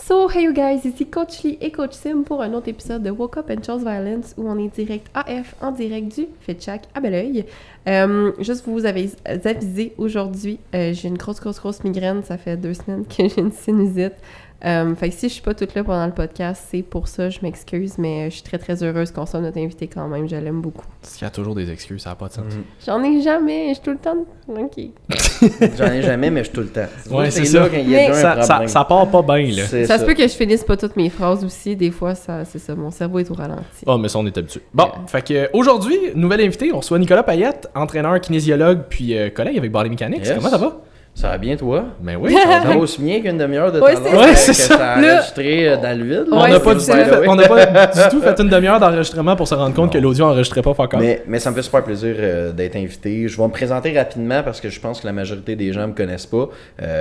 So, hey you guys, ici Coach Lee et Coach Sim pour un autre épisode de Woke Up and Chose Violence où on est direct AF en direct du FitChack à Belleuil. Juste pour vous aviser, aujourd'hui, j'ai une grosse migraine. Ça fait 2 semaines que j'ai une sinusite. Fait que si je suis pas toute là pendant le podcast, c'est pour ça, je m'excuse, mais je suis très heureuse qu'on soit notre invité quand même, je l'aime beaucoup. Il y a toujours des excuses, ça n'a pas de sens. J'en ai jamais, je suis tout le temps... OK. J'en ai jamais, mais je suis tout le temps. Ouais, c'est ça. Là, quand il y a déjà un problème. Ça part pas bien, là. Ça se peut que je finisse pas toutes mes phrases aussi, des fois, c'est ça, mon cerveau est au ralenti. Oh, mais ça, on est habitué. Bon, fait que aujourd'hui, nouvel invité, on reçoit Nicolas Payette, entraîneur, kinésiologue, puis collègue avec Body Mechanics. Yes. Comment ça va? Ça va bien, toi? Ben oui. Ça va aussi bien qu'une demi-heure de temps c'est ça. que ça a enregistré dans le vide. On n'a pas, du tout fait une demi-heure d'enregistrement pour se rendre compte que l'audio n'enregistrait pas encore. Mais ça me fait super plaisir d'être invité. Je vais me présenter rapidement parce que je pense que la majorité des gens me connaissent pas.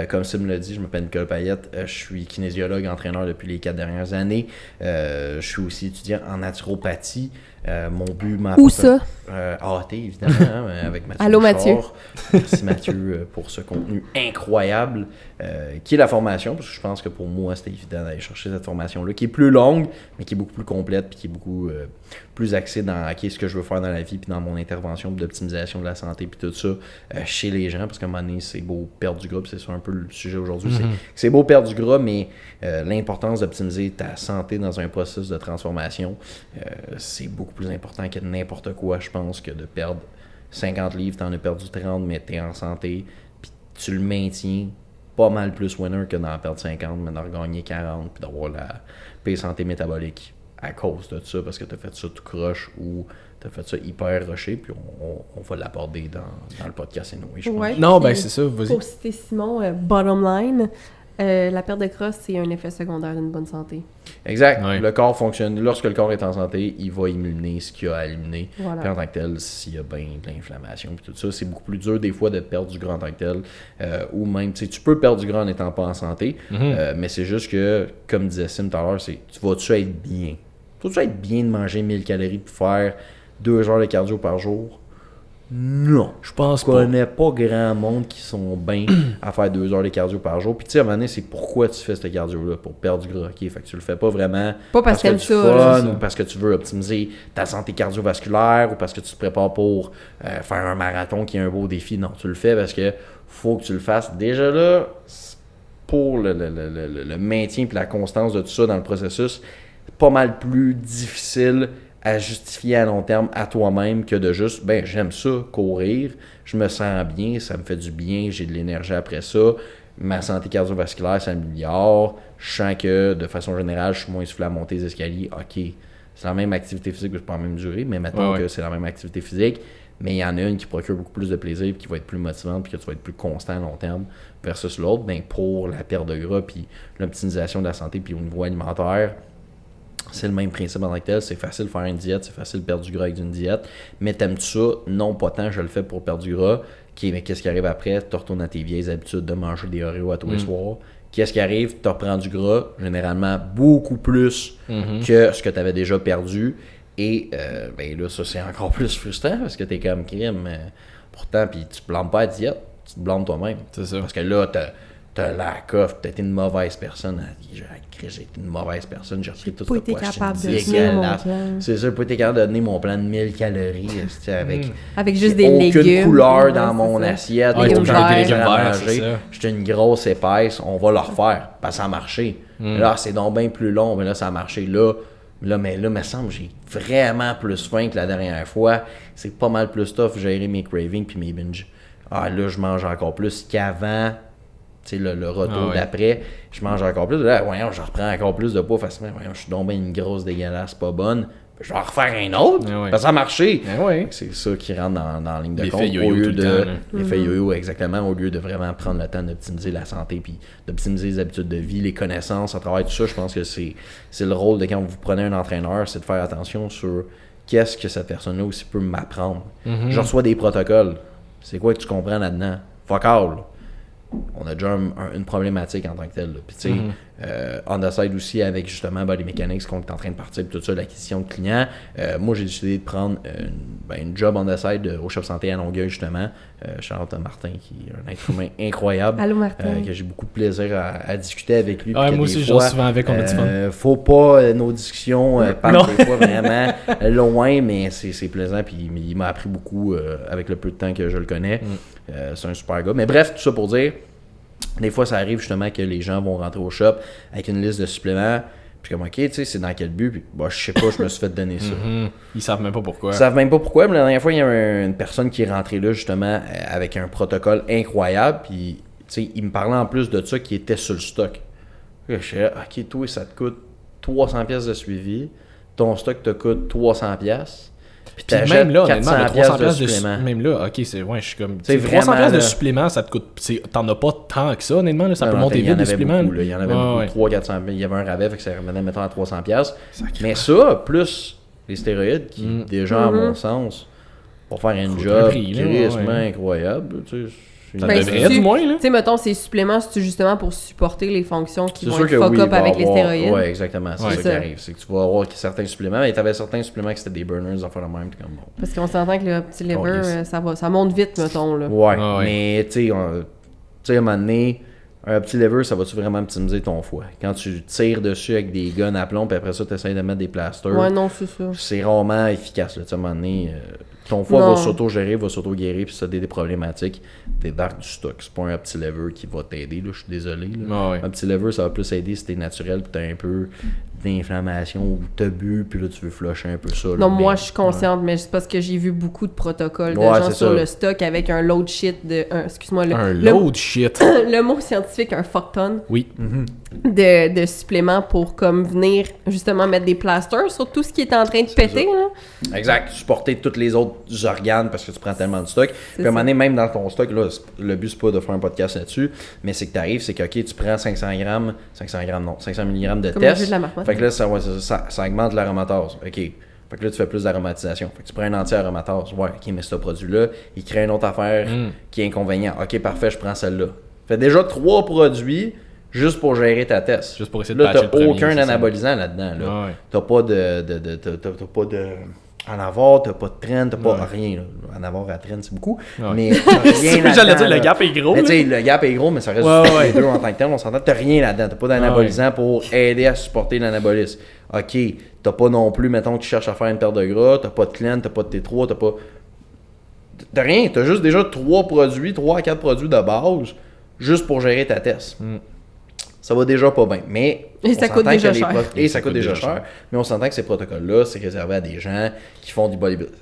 Comme Sim l'a dit, je m'appelle Nicolas Payette. Je suis kinésiologue, entraîneur depuis les 4 dernières années. Je suis aussi étudiant en naturopathie. Mon but, Où ça? AAT, évidemment, avec Mathieu. Allô, Mathieu. Merci, Mathieu, pour ce contenu incroyable qui est la formation, parce que je pense que pour moi, c'était évident d'aller chercher cette formation-là, qui est plus longue, mais qui est beaucoup plus complète, puis qui est beaucoup plus axée dans ce que je veux faire dans la vie, puis dans mon intervention d'optimisation de la santé, puis tout ça, chez les gens, parce qu'à un moment donné, c'est beau perdre du gras, puis c'est ça un peu le sujet aujourd'hui, c'est beau perdre du gras, mais l'importance d'optimiser ta santé dans un processus de transformation, c'est beaucoup plus important que n'importe quoi, je pense, que de perdre 50 livres, t'en as perdu 30, mais t'es en santé, puis tu le maintiens pas mal plus winner que d'en perdre 50, mais d'en regagner 40, puis d'avoir la paix santé métabolique à cause de ça, parce que t'as fait ça tout croche ou t'as fait ça hyper rushé, puis on va l'aborder dans le podcast anyway, je pense. Ouais, non, ben c'est ça, vas-y. Pour citer Simon, bottom line, la perte de gras, c'est un effet secondaire d'une bonne santé. Exact. Ouais. Le corps fonctionne. Lorsque le corps est en santé, il va éliminer ce qu'il y a à éliminer. Voilà. Puis en tant que tel, s'il y a bien de l'inflammation puis tout ça, c'est beaucoup plus dur des fois de perdre du gras en tant que tel. Ou même, tu sais, tu peux perdre du gras en n'étant pas en santé, mais c'est juste que, comme disait Sim tout à l'heure, c'est tu vas-tu être bien? Vas-tu être bien de manger 1000 calories pour faire 2 heures de cardio par jour? Non. Je pense Je connais pas grand monde qui sont bien à faire 2 heures de cardio par jour. Puis tu sais, à un moment donné, c'est pourquoi tu fais ce cardio-là, pour perdre du gras. Okay? Fait que tu le fais pas vraiment Pas parce que qu'elle tu ça, fun, ou parce que tu veux optimiser ta santé cardiovasculaire, ou parce que tu te prépares pour faire un marathon qui est un beau défi. Non, tu le fais parce que faut que tu le fasses. Déjà là, pour le maintien et la constance de tout ça dans le processus, c'est pas mal plus difficile à justifier à long terme à toi-même que de juste, ben j'aime ça, courir, je me sens bien, ça me fait du bien, j'ai de l'énergie après ça, ma santé cardiovasculaire s'améliore, je sens que de façon générale, je suis moins soufflé à monter les escaliers, ok, c'est la même activité physique, mais c'est pas la même durée, mais mettons que c'est la même activité physique, mais il y en a une qui procure beaucoup plus de plaisir, puis qui va être plus motivante, puis que tu vas être plus constant à long terme, versus l'autre, ben pour la perte de gras, puis l'optimisation de la santé, puis au niveau alimentaire, c'est le même principe en tant que tel, c'est facile de faire une diète, c'est facile de perdre du gras avec une diète, mais t'aimes-tu ça? Non, pas tant, je le fais pour perdre du gras. Okay, mais qu'est-ce qui arrive après? Tu retournes à tes vieilles habitudes de manger des Oreos à tous les soirs. Qu'est-ce qui arrive? Tu reprends du gras, généralement beaucoup plus que ce que tu avais déjà perdu. Et ben là, ça c'est encore plus frustrant parce que t'es comme crime. Pourtant, puis tu te blâmes pas à la diète, tu te blâmes toi-même. C'est ça. Parce que là, t'as la coffre, t'as été une mauvaise personne. J'ai été une mauvaise personne, j'ai repris tout ce poids. Capable de tenir mon plan. C'est ça, j'ai pas été capable de donner mon plan de 1000 calories avec juste des légumes. Aucune couleur dans mon assiette. Ah, légumes verts, c'est ça. J'étais une grosse épaisse, on va le refaire. Parce que ça a marché. Là, c'est donc bien plus long, mais là, ça a marché. Là, me semble j'ai vraiment plus faim que la dernière fois. C'est pas mal plus tough gérer mes cravings puis mes binges. Ah, là, je mange encore plus qu'avant. Tu sais, le retour d'après, je mange encore plus. Là, voyons, je reprends encore plus de poids facilement. Voyons, je suis donc bien une grosse dégueulasse, pas bonne. Je vais en refaire un autre. Parce que ça a marché. C'est ça qui rentre dans la ligne de compte. Au lieu de l'effet yo-yo, exactement. Au lieu de vraiment prendre le temps d'optimiser la santé puis d'optimiser les habitudes de vie, les connaissances, à travers tout ça, je pense que c'est le rôle de quand vous prenez un entraîneur, c'est de faire attention sur qu'est-ce que cette personne-là aussi peut m'apprendre. Je reçois des protocoles. C'est quoi que tu comprends là-dedans? Fuck all. on a déjà une problématique en tant que telle. Puis tu sais, on the side aussi avec justement Body Mechanics qu'on est en train de partir, puis tout ça, l'acquisition de clients. Moi, j'ai décidé de prendre une job on the side au Shop Santé à Longueuil, justement. Charlotte Martin, qui est un être humain incroyable. Allô, Martin. Que j'ai beaucoup de plaisir à discuter avec lui. Ouais, moi aussi, je souvent avec, on a du fun. Faut pas, nos discussions partent des fois vraiment loin, mais c'est plaisant, puis il m'a appris beaucoup avec le peu de temps que je le connais. C'est un super gars. Mais bref, tout ça pour dire, des fois, ça arrive justement que les gens vont rentrer au shop avec une liste de suppléments. Puis comme, OK, tu sais, c'est dans quel but? Puis, bah, je sais pas, je me suis fait donner ça. Ils savent même pas pourquoi. Ils savent même pas pourquoi, mais la dernière fois, il y a une personne qui est rentrée là, justement, avec un protocole incroyable. Puis, tu sais, il me parlait en plus de ça qui était sur le stock. Je suis là, OK, toi, ça te coûte 300$ de suivi. Ton stock te coûte 300$. Puis même là, honnêtement, le 300$ de supplément. Même là, ok, c'est ouais, je suis comme. C'est 300$ de supplément, ça te coûte. T'en as pas tant que ça, honnêtement. Là, ça peut monter vite des suppléments. Il y en avait beaucoup, 300-400$. Il y avait un rabais, fait que ça revenait, mettons, à 300$. Mais ça, plus les stéroïdes, qui, déjà, à mon sens, pour faire un job crissement incroyable, tu sais. Ça devrait, du moins, là. Tu sais, mettons, ces suppléments, c'est justement pour supporter les fonctions qui vont être fuck up avec les stéroïdes. Oui, exactement. C'est ça qui arrive. C'est que tu vas avoir certains suppléments, mais tu avais certains suppléments qui étaient des burners, enfin le même. Comme, bon. Parce qu'on s'entend que le petit liver, ça monte vite, mettons. Là. Ouais, mais tu sais, à un moment donné, un petit lever, ça va-tu vraiment optimiser ton foie? Quand tu tires dessus avec des guns à plomb, puis après ça, tu essaies de mettre des plasters. Ouais, non, c'est ça. C'est rarement efficace. Là, à un moment donné, ton foie va s'auto-gérer, va s'auto-guérir, puis ça a des problématiques. T'es dans du stock. C'est pas un petit lever qui va t'aider, là, je suis désolé. Là. Un petit lever, ça va plus aider si t'es naturel, puis t'as un peu d'inflammation ou t'as bu, puis là, tu veux flusher un peu ça. Non, moi, je suis consciente, mais c'est parce que j'ai vu beaucoup de protocoles de gens sur le stock avec un load shit de... excuse-moi, load shit. Le mot scientifique, un fuck ton. Oui. De suppléments pour comme venir justement mettre des plasters sur tout ce qui est en train de péter. Là. Exact. Supporter tous les autres organes parce que tu prends tellement de stock. Puis à un moment donné, même dans ton stock, là, le but c'est pas de faire un podcast là-dessus, mais c'est que t'arrives, c'est que ok, tu prends 500 mg de comme test. De la marmotte, fait que là, ça augmente l'aromatase. OK. Fait que là, tu fais plus d'aromatisation. Fait que tu prends un anti-aromatase. Ouais, ok, mais ce produit-là, il crée une autre affaire qui est inconvénient. Ok, parfait, je prends celle-là. Fait déjà 3 produits juste pour gérer ta test. Juste pour essayer de là, patcher t'as aucun anabolisant là-dedans. Là. T'as pas t'as pas de en avoir, t'as pas de traîne, t'as pas rien. Là. En avoir à traîne, c'est beaucoup. Mais t'as rien là-dedans. J'allais dire, le gap est gros. Mais tu sais, le gap est gros, mais ça reste les deux en tant que tel. On s'entend, t'as rien là-dedans. T'as pas d'anabolisant pour aider à supporter l'anabolisme. OK, t'as pas non plus, mettons que tu cherches à faire une perte de gras, t'as pas de clan, t'as pas de T3, t'as pas... T'as rien, t'as juste déjà 3 à 4 produits de base, juste pour gérer ta test. Ça va déjà pas bien, mais... Et ça coûte déjà cher. Et ça coûte déjà cher. Mais on s'entend que ces protocoles-là, c'est réservé à des gens qui font du bodybuilding.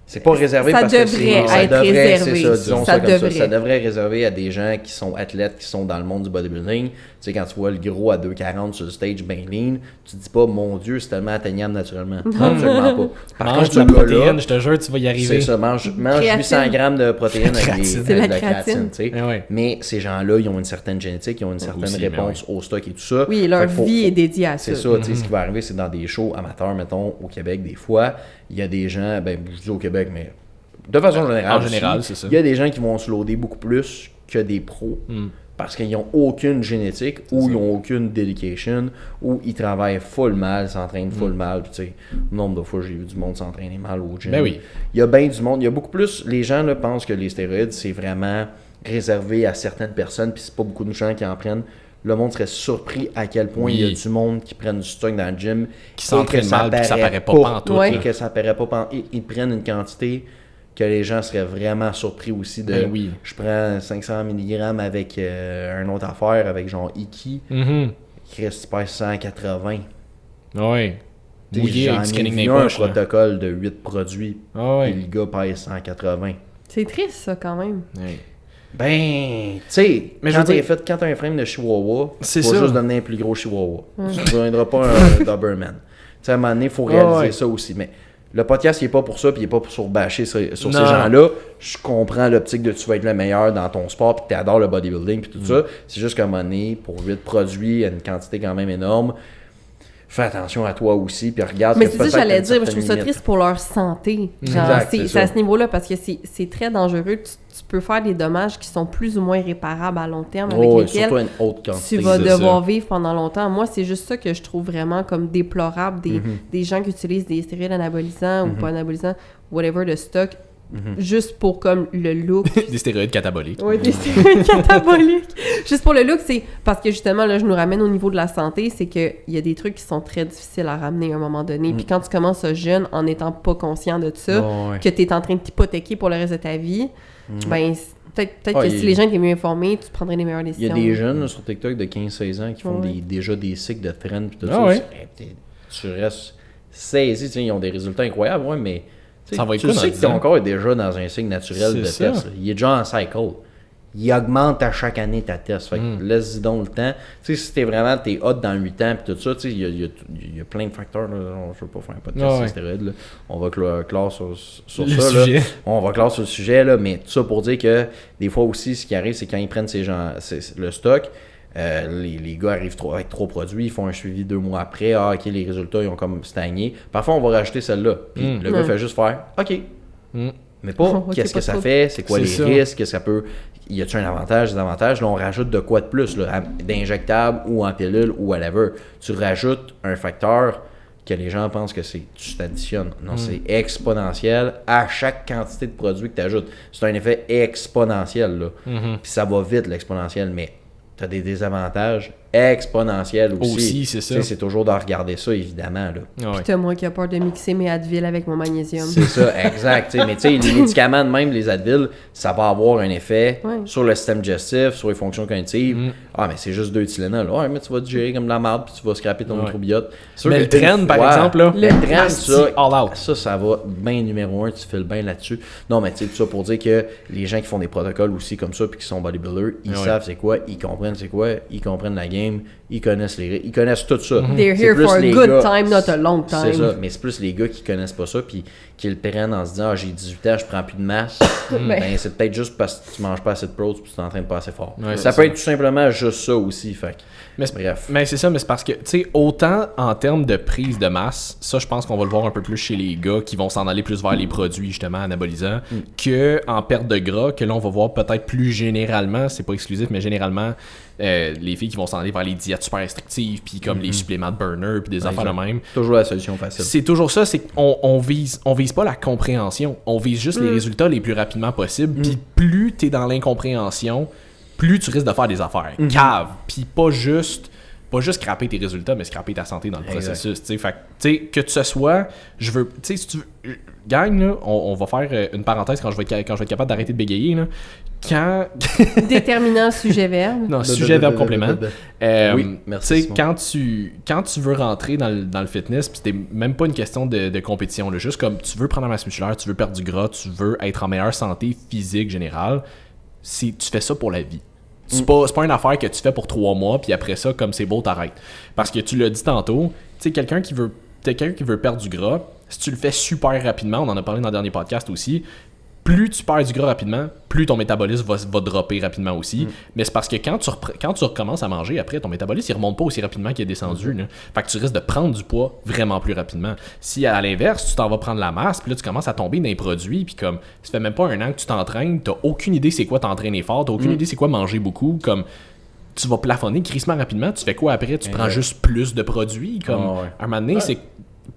C'est pas réservé parce que ça devrait réservé. C'est ça, disons ça comme ça. Ça devrait réserver à des gens qui sont athlètes, qui sont dans le monde du bodybuilding. Tu sais, quand tu vois le gros à 2,40 sur le stage bien lean, tu te dis pas, mon Dieu, c'est tellement atteignable naturellement. Non, absolument pas. Par contre, la protéine, je te jure, tu vas y arriver. C'est ça, mange 800 grammes de protéines avec de la créatine. Tu sais. Mais ces gens-là, ils ont une certaine génétique, ils ont une certaine réponse au stock et tout ça. Oui, leur vie est dédiée à ça. C'est ça, tu sais, ce qui va arriver, c'est dans des shows amateurs, mettons, au Québec, des fois, il y a des gens, ben, je dis au Québec, mais de façon générale. En général, c'est ça. Il y a des gens qui vont se loader beaucoup plus que des pros parce qu'ils n'ont aucune génétique ou ils n'ont aucune dedication ou ils travaillent full mal, s'entraînent full mal. Tu sais, le nombre de fois j'ai vu du monde s'entraîner mal au gym. Ben oui. Il y a bien du monde. Il y a beaucoup plus. Les gens là, pensent que les stéroïdes, c'est vraiment réservé à certaines personnes puis c'est pas beaucoup de gens qui en prennent. Le monde serait surpris à quel point il y a du monde qui prennent du stock dans le gym qui s'entraîne mal et que ça paraît pas pantoute. Et que ça paraît pas pantoute. Ils prennent une quantité que les gens seraient vraiment surpris aussi de je prends 500 mg avec une autre affaire avec genre Iki. Chris, tu pèses 180. Oui. Mouillé avec scanning des poches. Un protocole de 8 produits et le gars pèse 180. C'est triste ça quand même. Ben, tu sais, quand t'as un frame de chihuahua, tu vas juste donner un plus gros chihuahua. Tu ne deviendras pas un Doberman. Tu sais, à un moment donné, il faut réaliser ça aussi. Mais le podcast, il n'est pas pour ça, puis il n'est pas pour bâcher sur ces gens-là. Je comprends l'optique de tu vas être le meilleur dans ton sport, puis tu adores le bodybuilding, puis tout ça. C'est juste qu'à un moment donné, pour 8 produits, à une quantité quand même énorme, fais attention à toi aussi, puis regarde. Mais c'est ça que j'allais dire, je trouve ça triste pour leur santé. Genre, Exact, c'est à ce niveau-là, parce que c'est très dangereux. Tu peux faire des dommages qui sont plus ou moins réparables à long terme, avec lesquels surtout une haute quantité. tu vas devoir vivre pendant longtemps. Moi, c'est juste ça que je trouve vraiment comme déplorable des gens qui utilisent des stéroïdes anabolisants ou pas anabolisants, whatever, de stock, juste pour comme le look. Des stéroïdes cataboliques. Oui, des stéroïdes cataboliques. Juste pour le look, c'est parce que justement, là, je nous ramène au niveau de la santé, c'est qu'il y a des trucs qui sont très difficiles à ramener à un moment donné. Puis quand tu commences jeune, en n'étant pas conscient de ça, que tu es en train de t'hypothéquer pour le reste de ta vie, ben peut-être que si les gens étaient mieux informés, tu prendrais les meilleures décisions. Il y a des jeunes là, sur TikTok de 15-16 ans qui font déjà des cycles de trend puis tout ça. Tu restes saisi, ils ont des résultats incroyables, mais ça va être tu sais que ton corps est déjà dans un cycle naturel de test. Là. Il est déjà en cycle. Il augmente à chaque année ta test. Fait que laisse-y donc le temps. Tu sais, si t'es hot dans 8 ans puis tout ça, tu sais, il y a plein de facteurs. Là. Je veux pas faire un podcast sur stéroïdes. Là. On va clore sur ça. Là. On va clore sur le sujet, là, mais tout ça pour dire que des fois aussi, ce qui arrive, c'est quand ils prennent le stock, les gars arrivent avec trop produits, ils font un suivi 2 mois après, ok, les résultats ils ont comme stagné. Parfois on va rajouter celle-là, puis le gars fait juste faire ok, mais pas qu'est-ce que ça fait, c'est quoi les risques, qu'est-ce que ça peut, y a-t-il un avantage, des avantages, là on rajoute de quoi de plus, là, d'injectable ou en pilule ou whatever, tu rajoutes un facteur que les gens pensent que tu t'additionnes. Non, c'est exponentiel à chaque quantité de produit que tu ajoutes. C'est un effet exponentiel, là. Puis ça va vite l'exponentiel, mais tu as des désavantages exponentiels aussi. C'est ça. C'est toujours de regarder ça, évidemment. Là. Puis t'as moi qui a peur de mixer mes Advil avec mon magnésium. C'est ça, exact. Mais tu sais, les médicaments de même, les Advil, ça va avoir un effet sur le système digestif, sur les fonctions cognitives. Ah, mais c'est juste 2 Tylenol. Ouais, mais tu vas digérer comme de la merde, puis tu vas scraper ton microbiote. Mais le train, par exemple, là, le train, ça va bien numéro 1, tu files bien là-dessus. Non, mais tu sais, tout ça pour dire que les gens qui font des protocoles aussi comme ça, puis qui sont bodybuilders, ils savent c'est quoi, ils comprennent c'est quoi, ils comprennent la game, ils connaissent tout ça. They're here for a good time, not a long time. C'est ça, mais c'est plus les gars qui connaissent pas ça, puis qui le prennent en se disant j'ai 18 ans, je prends plus de masse. Ben c'est peut-être juste parce que tu manges pas assez de protes, puis tu t'entraînes pas assez fort. Ça peut être tout simplement juste ça aussi, fait. Bref. Mais c'est ça, mais c'est parce que, tu sais, autant en termes de prise de masse, ça, je pense qu'on va le voir un peu plus chez les gars qui vont s'en aller plus vers les produits, justement, anabolisants, que en perte de gras, que là, on va voir peut-être plus généralement, c'est pas exclusif, mais généralement, les filles qui vont s'en aller vers les diètes super restrictives, puis comme les suppléments de burner, puis des affaires de même. Toujours la solution facile. C'est toujours ça, c'est qu'on vise pas la compréhension, on vise juste les résultats les plus rapidement possible, puis plus t'es dans l'incompréhension, plus tu risques de faire des affaires cave, puis pas juste scraper tes résultats, mais scraper ta santé dans le processus, tu sais. Fait que ce soit, je veux, tu sais, si tu veux, gang, là, on va faire une parenthèse quand je vais être capable d'arrêter de bégayer, là. Quand... Déterminant sujet-verbe. Non, sujet-verbe complément. Oui, merci. Quand tu veux rentrer dans le fitness, puis c'était même pas une question de compétition, là, juste comme tu veux prendre la masse musculaire, tu veux perdre du gras, tu veux être en meilleure santé physique générale, tu fais ça pour la vie. C'est pas une affaire que tu fais pour 3 mois, puis après ça, comme c'est beau, t'arrêtes. Parce que tu l'as dit tantôt, tu sais, quelqu'un qui veut perdre du gras, si tu le fais super rapidement, on en a parlé dans le dernier podcast aussi, plus tu perds du gras rapidement, plus ton métabolisme va dropper rapidement aussi. Mais c'est parce que quand tu recommences à manger, après, ton métabolisme, il remonte pas aussi rapidement qu'il est descendu. Là. Fait que tu risques de prendre du poids vraiment plus rapidement. Si, à l'inverse, tu t'en vas prendre la masse, puis là, tu commences à tomber dans les produits, puis comme, ça fait même pas 1 an que tu t'entraînes, t'as aucune idée c'est quoi t'entraîner fort, t'as aucune idée c'est quoi manger beaucoup, comme... Tu vas plafonner crissement rapidement, tu fais quoi après? Tu prends juste plus de produits, comme... À un moment donné, c'est...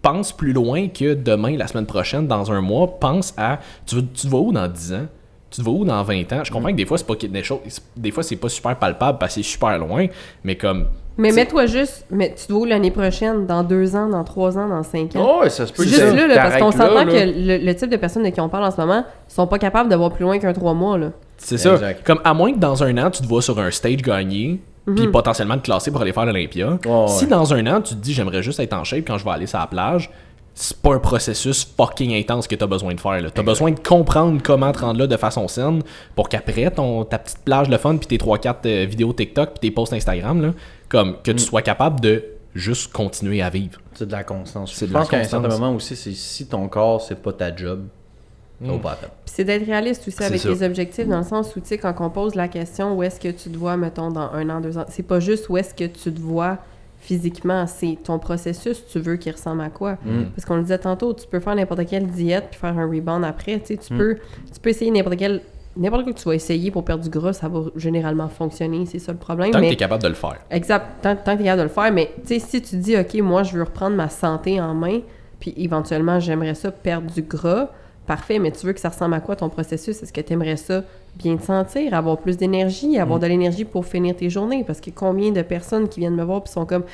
Pense plus loin que demain, la semaine prochaine, dans 1 mois. Pense à... Tu vas où dans 10 ans? Tu te vas où dans 20 ans? Je comprends que des fois, c'est pas des choses... Des fois, c'est pas super palpable parce que c'est super loin, mais comme... Mais mets-toi juste... Mais tu te vas où l'année prochaine? Dans 2 ans, dans 3 ans, dans 5 ans? Oh, ça se peut. C'est juste là, parce qu'on s'entend que le type de personnes de qui on parle en ce moment sont pas capables de voir plus loin qu'un 3 mois, là. C'est ça. Exact. Comme à moins que dans 1 an, tu te vois sur un stage gagner... puis potentiellement te classer pour aller faire l'Olympia. Si dans 1 an, tu te dis j'aimerais juste être en shape quand je vais aller sur la plage, c'est pas un processus fucking intense que t'as besoin de faire. T'as besoin de comprendre comment te rendre là de façon saine pour qu'après ta petite plage de fun puis tes 3-4 vidéos TikTok puis tes posts Instagram, là, comme que tu sois capable de juste continuer à vivre. C'est de la constance. Je pense qu'à un certain moment aussi, c'est si ton corps, c'est pas ta job, Puis c'est d'être réaliste aussi avec les objectifs, dans le sens où, tu sais, quand on pose la question où est-ce que tu te vois, mettons, dans 1 an, 2 ans, c'est pas juste où est-ce que tu te vois physiquement, c'est ton processus, tu veux qu'il ressemble à quoi. Parce qu'on le disait tantôt, tu peux faire n'importe quelle diète puis faire un rebound après. Tu sais, tu peux essayer n'importe quoi que tu vas essayer pour perdre du gras, ça va généralement fonctionner, c'est ça le problème. Tant que tu es capable de le faire. Exact, tant que tu es capable de le faire, mais tu sais, si tu dis, OK, moi, je veux reprendre ma santé en main, puis éventuellement, j'aimerais ça perdre du gras, parfait, mais tu veux que ça ressemble à quoi ton processus? Est-ce que tu aimerais ça bien te sentir, avoir plus d'énergie, avoir de l'énergie pour finir tes journées? Parce que combien de personnes qui viennent me voir puis sont comme,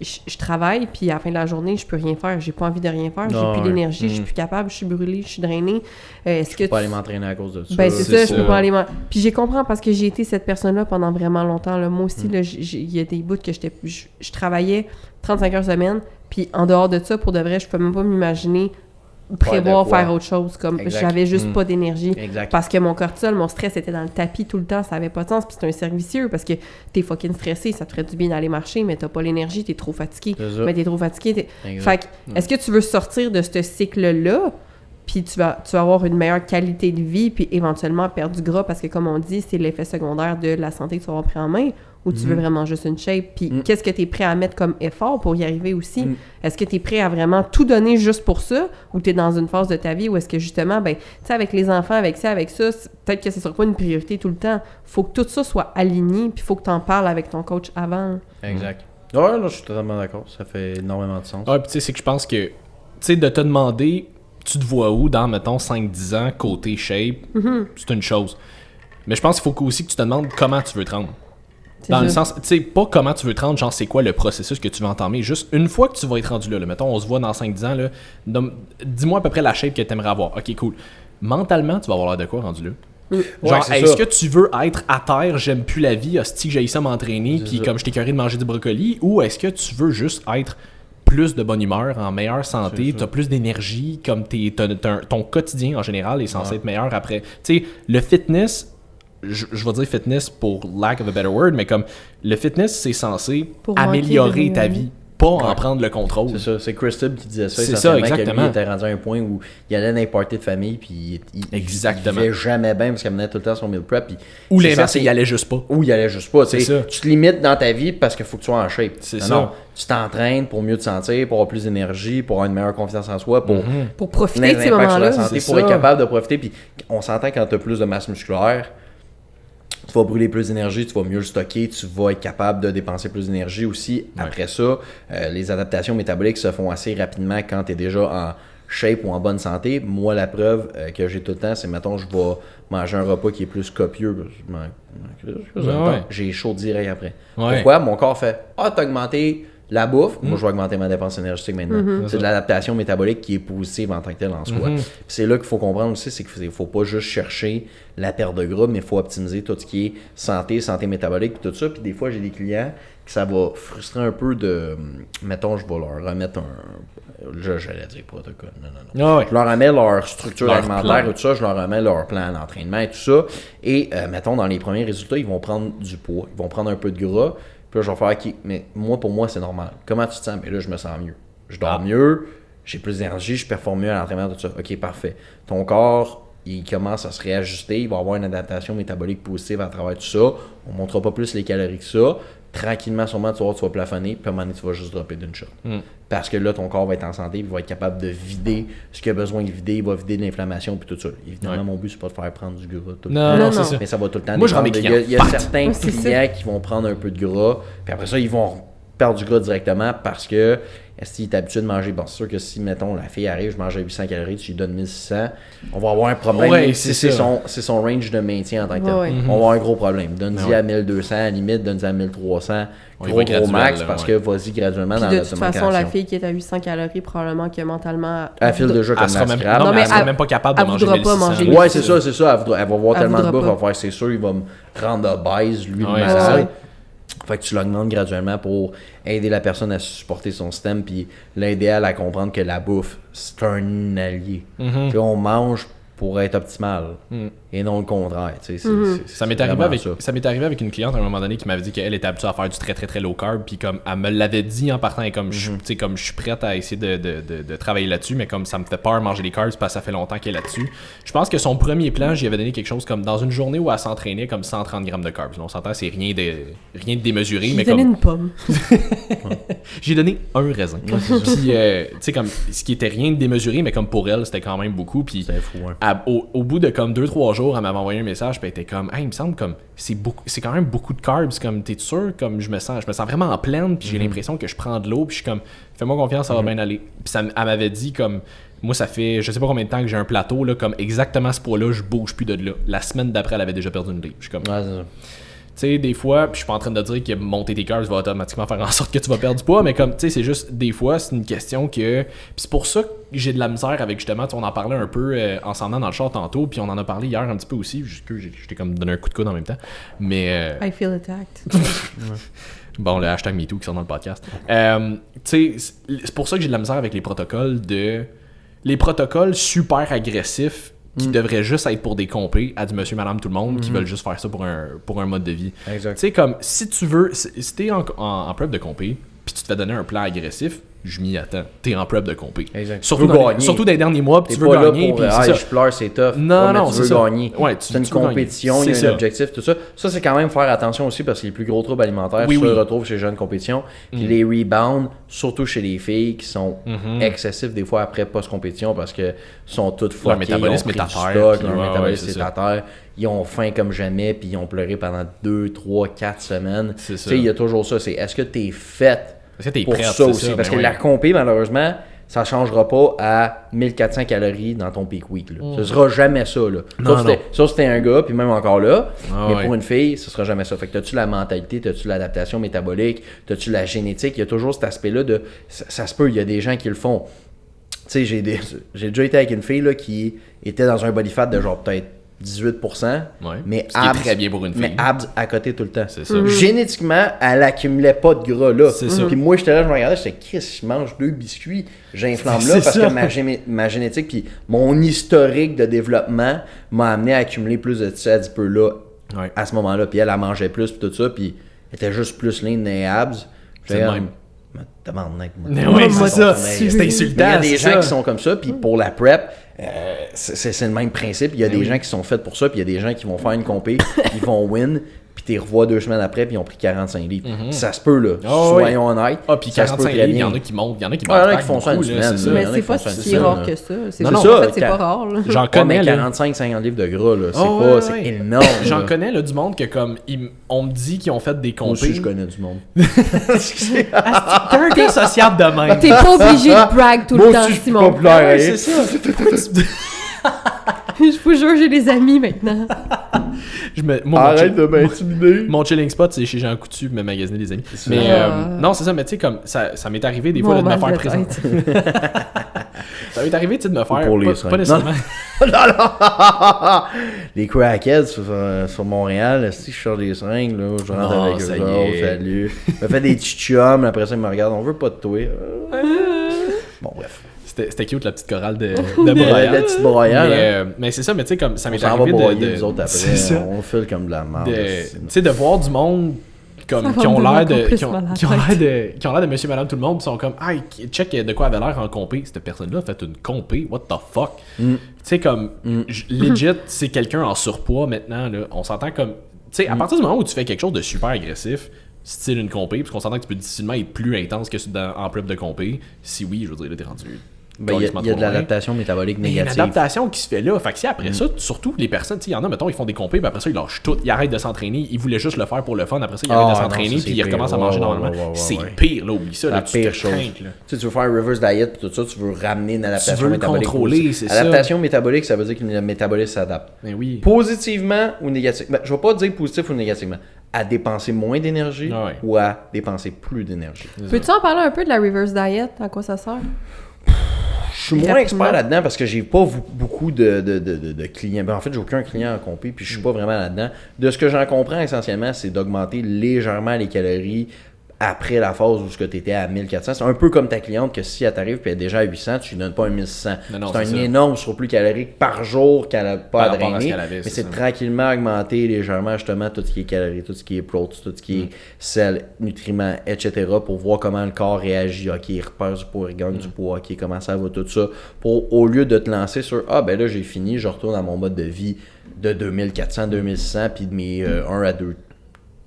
je travaille, puis à la fin de la journée, je peux rien faire, j'ai pas envie de rien faire, j'ai plus d'énergie, je suis plus capable, je suis brûlée, je suis drainée. Je peux pas aller m'entraîner à cause de ça. Ben c'est ça, je peux pas aller Puis j'ai compris parce que j'ai été cette personne-là pendant vraiment longtemps. Là. Moi aussi, il y a des bouts que je travaillais 35 heures semaine, puis en dehors de ça, pour de vrai, je peux même pas m'imaginer prévoir faire autre chose, comme j'avais juste pas d'énergie parce que mon cortisol, mon stress était dans le tapis tout le temps, ça avait pas de sens, puis c'est un cercle vicieux parce que t'es fucking stressé, ça te ferait du bien d'aller marcher, mais t'as pas l'énergie, t'es trop fatigué, mais t'es trop fatigué, fait que, est-ce que tu veux sortir de ce cycle-là, puis tu vas avoir une meilleure qualité de vie, puis éventuellement perdre du gras, parce que comme on dit, c'est l'effet secondaire de la santé que tu vas avoir pris en main, ou tu veux vraiment juste une shape, puis qu'est-ce que tu es prêt à mettre comme effort pour y arriver aussi? Est-ce que tu es prêt à vraiment tout donner juste pour ça, ou tu es dans une phase de ta vie où est-ce que justement, ben, tu sais, avec les enfants, avec ça, peut-être que ce sera pas une priorité tout le temps. Faut que tout ça soit aligné, puis faut que tu en parles avec ton coach avant. Exact. Ouais, là, je suis totalement d'accord. Ça fait énormément de sens. Ouais, puis tu sais, c'est que je pense que, tu sais, de te demander, tu te vois où dans, mettons, 5-10 ans, côté shape, c'est une chose. Mais je pense qu'il faut aussi que tu te demandes comment tu veux te rendre. Dans le sens, tu sais, pas comment tu veux te rendre, genre c'est quoi le processus que tu veux entamer. Juste une fois que tu vas être rendu là, mettons, on se voit dans 5-10 ans, là, dis-moi à peu près la shape que tu aimerais avoir. Ok, cool. Mentalement, tu vas avoir l'air de quoi rendu là? Genre, est-ce que tu veux être à terre, j'aime plus la vie, hostie que j'aille ça m'entraîner, puis comme je t'ai écœuré de manger du brocoli, ou est-ce que tu veux juste être plus de bonne humeur, en meilleure santé, t'as plus d'énergie, comme ton quotidien en général est censé être meilleur après. Tu sais, le fitness, je vais dire fitness pour lack of a better word, mais comme le fitness, c'est censé améliorer ta vie, pas en prendre le contrôle. C'est ça, c'est Chris Tibb qui disait ça. C'est ça, exactement. Il était rendu à un point où il allait dans les parties de famille, puis il vivait jamais bien parce qu'il amenait tout le temps son meal prep. Puis ou l'inverse, il allait juste pas. Ou il allait juste pas. Tu te limites dans ta vie parce qu'il faut que tu sois en shape. C'est ça. Non, tu t'entraînes pour mieux te sentir, pour avoir plus d'énergie, pour avoir une meilleure confiance en soi, pour profiter de ces moments-là. Pour être capable de profiter. Puis on s'entend quand tu as plus de masse musculaire, tu vas brûler plus d'énergie, tu vas mieux le stocker, tu vas être capable de dépenser plus d'énergie aussi. Après ça, les adaptations métaboliques se font assez rapidement quand tu es déjà en shape ou en bonne santé. Moi, la preuve que j'ai tout le temps, c'est, mettons, je vais manger un repas qui est plus copieux. J'ai chaud direct après. Pourquoi? Mon corps fait « Ah, t'as augmenté la bouffe, moi je vais augmenter ma dépense énergétique maintenant. C'est de l'adaptation métabolique qui est positive en tant que telle en soi. Puis c'est là qu'il faut comprendre aussi, c'est qu'il ne faut pas juste chercher la perte de gras, mais il faut optimiser tout ce qui est santé métabolique et tout ça. Puis des fois, j'ai des clients que ça va frustrer un peu de... Mettons, je vais leur remettre j'allais dire protocole, non. Je leur remets leur structure alimentaire et tout ça, je leur remets leur plan d'entraînement et tout ça. Et mettons, dans les premiers résultats, ils vont prendre du poids, ils vont prendre un peu de gras. Puis là, je vais faire, OK, mais pour moi, c'est normal. Comment tu te sens? Mais là, je me sens mieux. Je dors mieux, j'ai plus d'énergie, je performe mieux à l'entraînement, tout ça. OK, parfait. Ton corps, il commence à se réajuster, il va avoir une adaptation métabolique positive à travers tout ça. On ne montrera pas plus les calories que ça. Tranquillement, sûrement, tu vas plafonner, puis à un moment donné, tu vas juste dropper d'une shot. Parce que là, ton corps va être en santé, il va être capable de vider ce qu'il a besoin de vider, il va vider de l'inflammation, puis tout ça. Évidemment, mon but, c'est pas de faire prendre du gras tout le temps. Non, c'est ça. Mais ça va tout le temps. Moi, je rends mes clients. Il y a certains clients qui vont prendre un peu de gras, puis après ça, ils vont perdre du gras directement parce que s'il est habitué de manger, bon, c'est sûr que si, mettons, la fille arrive, je mange à 800 calories, tu lui donnes 1600, on va avoir un problème. C'est son range de maintien en tant que tel. On va avoir un gros problème. Donne-y à 1200, à la limite, donne-y à 1300. Gros max, parce que vas-y graduellement dans la de toute façon, la fille qui est à 800 calories, probablement que mentalement... Elle file déjà comme la scrap. Non, mais elle sera même pas capable de manger 1600. Ouais, c'est ça. Elle va voir tellement de bouffe, elle va faire, c'est sûr, il va me rendre obèse, lui, le malade. Fait que tu l'augmentes graduellement pour aider la personne à supporter son système puis l'aider à la comprendre que la bouffe, c'est un allié. Puis on mange pour être optimal et non le contraire. Ça m'est arrivé avec une cliente à un moment donné qui m'avait dit qu'elle était habituée à faire du très très très low carb, puis comme elle me l'avait dit en partant, et comme je suis prête à essayer de travailler là-dessus, mais comme ça me fait peur manger des carbs parce que ça fait longtemps qu'elle est là-dessus. Je pense que son premier plan, j'y avais donné quelque chose comme dans une journée où elle s'entraînait comme 130 grammes de carbs. On s'entend, c'est rien de démesuré, mais comme une pomme. J'ai donné un raisin. Puis, tu sais, comme, ce qui était rien de démesuré, mais comme pour elle, c'était quand même beaucoup. Puis, C'est fou, hein. au bout de comme 2-3 jours, elle m'avait envoyé un message, puis elle était comme, hey, il me semble comme, c'est quand même beaucoup de carbs, comme, t'es sûr, comme, je me sens vraiment en pleine, puis j'ai l'impression que je prends de l'eau, puis je suis comme, fais-moi confiance, ça va bien aller. Puis, elle m'avait dit, comme, moi, ça fait, je sais pas combien de temps que j'ai un plateau, là, comme exactement ce poids-là, je bouge plus de là. La semaine d'après, elle avait déjà perdu une livre. Je suis comme, Ouais, c'est ça. tu sais, des fois, puis je suis pas en train de dire que monter tes carbs va automatiquement faire en sorte que tu vas perdre du poids, mais comme, tu sais, c'est juste, des fois, c'est une question que... Puis c'est pour ça que j'ai de la misère avec, justement, on en parlait un peu en s'en allant dans le char tantôt, puis on en a parlé hier un petit peu aussi, juste que j'étais comme donné un coup de coude en même temps, mais... I feel attacked. Bon, le hashtag MeToo qui sort dans le podcast. Tu sais, c'est pour ça que j'ai de la misère avec les protocoles Les protocoles super agressifs qui devraient juste être pour des compés à du monsieur, madame, tout le monde, qui veulent juste faire ça pour un mode de vie. Exact. Tu sais, comme, si tu veux... Si t'es en prep de compé, puis tu te fais donner un plan agressif, je m'y attends. T'es en prep de compé. Exact. Surtout dans les derniers mois, puis T'es tu veux pas gagner, là pour puis c'est ça. je pleure, c'est tough. Non, Ouais, mais non, tu c'est veux ça. gagner. Ouais, c'est une tu veux gagner. compétition, il y a C'est un ça. objectif, tout ça. Ça, c'est quand même faire attention aussi parce que les plus gros troubles alimentaires se retrouvent chez les jeunes compétitions. Puis les rebounds, surtout chez les filles qui sont excessifs des fois après post-compétition parce que sont toutes fuckées. Leur métabolisme ils ont est à pris terre, du stock, puis leur ouais, métabolisme c'est est ça. à terre. Ils ont faim comme jamais, puis ils ont pleuré pendant 2, 3, 4 semaines. C'est Tu ça. sais, il y a toujours ça. C'est est-ce que t'es faite Est-ce que t'es pour prête, ça c'est aussi? ça, Parce ben que ouais. la compé, malheureusement, ça ne changera pas à 1400 calories dans ton peak week. Là. Ce sera jamais ça. Là. Non, Sauf si t'es un gars, puis même encore là. Ah, mais ouais. pour une fille, ce sera jamais ça. Fait que t'as-tu la mentalité, t'as-tu l'adaptation métabolique, t'as-tu la génétique? Il y a toujours cet aspect-là de... Ça se peut, il y a des gens qui le font. Tu sais, j'ai déjà été avec une fille là, qui était dans un body fat de genre peut-être 18%, Ouais. mais Ce qui est très bien pour une fille. mais abs à côté tout le temps. C'est ça. Génétiquement, elle accumulait pas de gras là. C'est ça. Puis moi, j'étais là, je me regardais, j'étais Chris, je mange 2 biscuits, j'inflame C'est là parce ça. que ma génétique puis mon historique de développement m'a amené à accumuler plus de tissu adipeux là Ouais. à ce moment-là. Puis elle mangeait plus puis tout ça, puis elle était juste plus lean dans les abs. C'est le même. Tabarnak, moi. Mais oui, Moi, c'est ça. c'est- C'est Mais insultant. il y a des c'est gens ça. qui sont comme ça, puis pour la prep, c'est le même principe. Il y a des gens qui sont faits pour ça, puis il y a des gens qui vont faire une compé, ils vont win, puis t'es revois 2 semaines après, puis ils ont pris 45 livres. Ça se peut, là. Oh, oui. Soyons honnêtes. Ah, puis ça se peut 45 très livres, il y bien. en a qui montent, il y en a qui Ouais, il y en a battent qui font ça beaucoup, une là, semaine, c'est ça. là. Mais Il y en a c'est qui pas font ça, si c'est ça, rare là. que ça. C'est Non, ça, non, en ça, fait, c'est pas rare. Là. J'en Ouais, connais, mais là. 45-50 livres de gras, là. Oh, C'est ouais, c'est ouais. énorme. J'en là. connais, là, du monde que, comme, on me dit qu'ils ont fait des Moi aussi, compés. je connais du monde. T'es un gars sociable de même. T'es pas obligé de brag tout Moi le temps, aussi, je suis Simon. populaire. Ouais, hein. c'est ça. Pourquoi tu- Je vous jure, j'ai des amis maintenant. Moi, mon Arrête chill- de m'intimider. Mon chilling spot, c'est chez Jean Coutu, me magasiner des amis. ça. Mais Ah. non, c'est ça, mais tu sais, comme ça m'est arrivé des fois Mon là, de me mal faire de présenter. tête. Ça m'est arrivé tu sais, de me faire. pour les Pas, seins. pas nécessairement. Les crackheads sur Montréal, si je sors des seringues, là, je rentre Non, avec ça eux y autres, est. salut. Je me fais des petits chums, après ça, ils me regardent, on veut pas de toi. Bon, bref. C'était cute la petite chorale de La Montréal. petite broyale. Mais c'est ça, mais tu sais, comme ça On m'est s'en va arrivé broyer, de. nous autres, C'est ça. après. On file comme de la merde. Tu sais, de voir du monde comme, Ça qui ont va me l'air donner de. encore Qui ont, plus mal à la qui ont l'air de. Qui ont l'air de monsieur, madame, tout le monde, puis sont comme, ah, check de quoi avait l'air en compé. Cette personne-là a fait une compé, what the fuck. Tu sais, comme, legit, c'est quelqu'un en surpoids maintenant, là. On s'entend comme. Tu sais, à partir du moment où tu fais quelque chose de super agressif, style une compé, parce qu'on s'entend que tu peux difficilement être plus intense que en prep de compé. Si oui, je veux dire, là, t'es rendu. Ben, il y a de l'adaptation métabolique Mais il y a une négative. adaptation qui se fait là. Fait que si après ça, surtout les personnes, tu sais, il y en a, mettons, ils font des compés, puis après ça, ils lâchent tout, ils arrêtent de s'entraîner, ils voulaient juste le faire pour le fun, après ça, ils arrêtent de Ah, non, s'entraîner, ça, puis c'est ils pire. recommencent à Ouais, manger ouais, normalement. ouais, ouais, C'est ouais. pire, là, oublie ça, La là, tu te pire chose. crains, là. Tu sais, tu veux faire reverse diet et tout ça, tu veux ramener une adaptation veux le métabolique. contrôler, positive. c'est ça. Adaptation métabolique, ça veut dire que le métabolisme s'adapte. Mais oui. Positivement ou négativement. Ben, je vais pas dire positif ou négativement. À dépenser moins d'énergie Ah ouais. ou à dépenser plus d'énergie. Peux-tu en parler un peu de la reverse diet? À quoi ça sert? Je suis moins expert là-dedans parce que j'ai pas beaucoup de clients. Ben, en fait, j'ai aucun client en compé, puis je suis pas vraiment là-dedans. De ce que j'en comprends essentiellement, c'est d'augmenter légèrement les calories après la phase où tu étais à 1400. C'est un peu comme ta cliente que si elle t'arrive et elle est déjà à 800, tu lui donnes pas un 1600. Non, C'est un c'est ça. énorme surplus calorique par jour qu'elle n'a pas à Par rapport à ce drainer. qu'elle avait, Mais c'est c'est ça. tranquillement augmenter légèrement justement tout ce qui est calories, tout ce qui est protéines, tout ce qui est sel, nutriments, etc. pour voir comment le corps réagit. OK, il repère du poids, il gagne du poids. OK, comment ça va, tout ça. Pour, au lieu de te lancer sur « Ah, ben là, j'ai fini, je retourne à mon mode de vie de 2400, 2600 puis de mes 1 à 2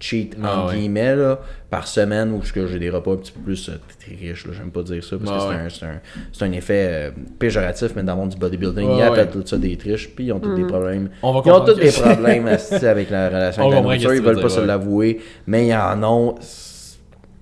cheat entre guillemets là, par semaine où j'ai des repas un petit peu plus très riches, là, j'aime pas dire ça parce que c'est un effet péjoratif, mais dans le monde du bodybuilding, ils appellent tout ça des triches, puis ils ont tous des problèmes. Ils ont tous des problèmes avec la relation avec la nourriture, ils veulent pas se l'avouer, mais ils en ont,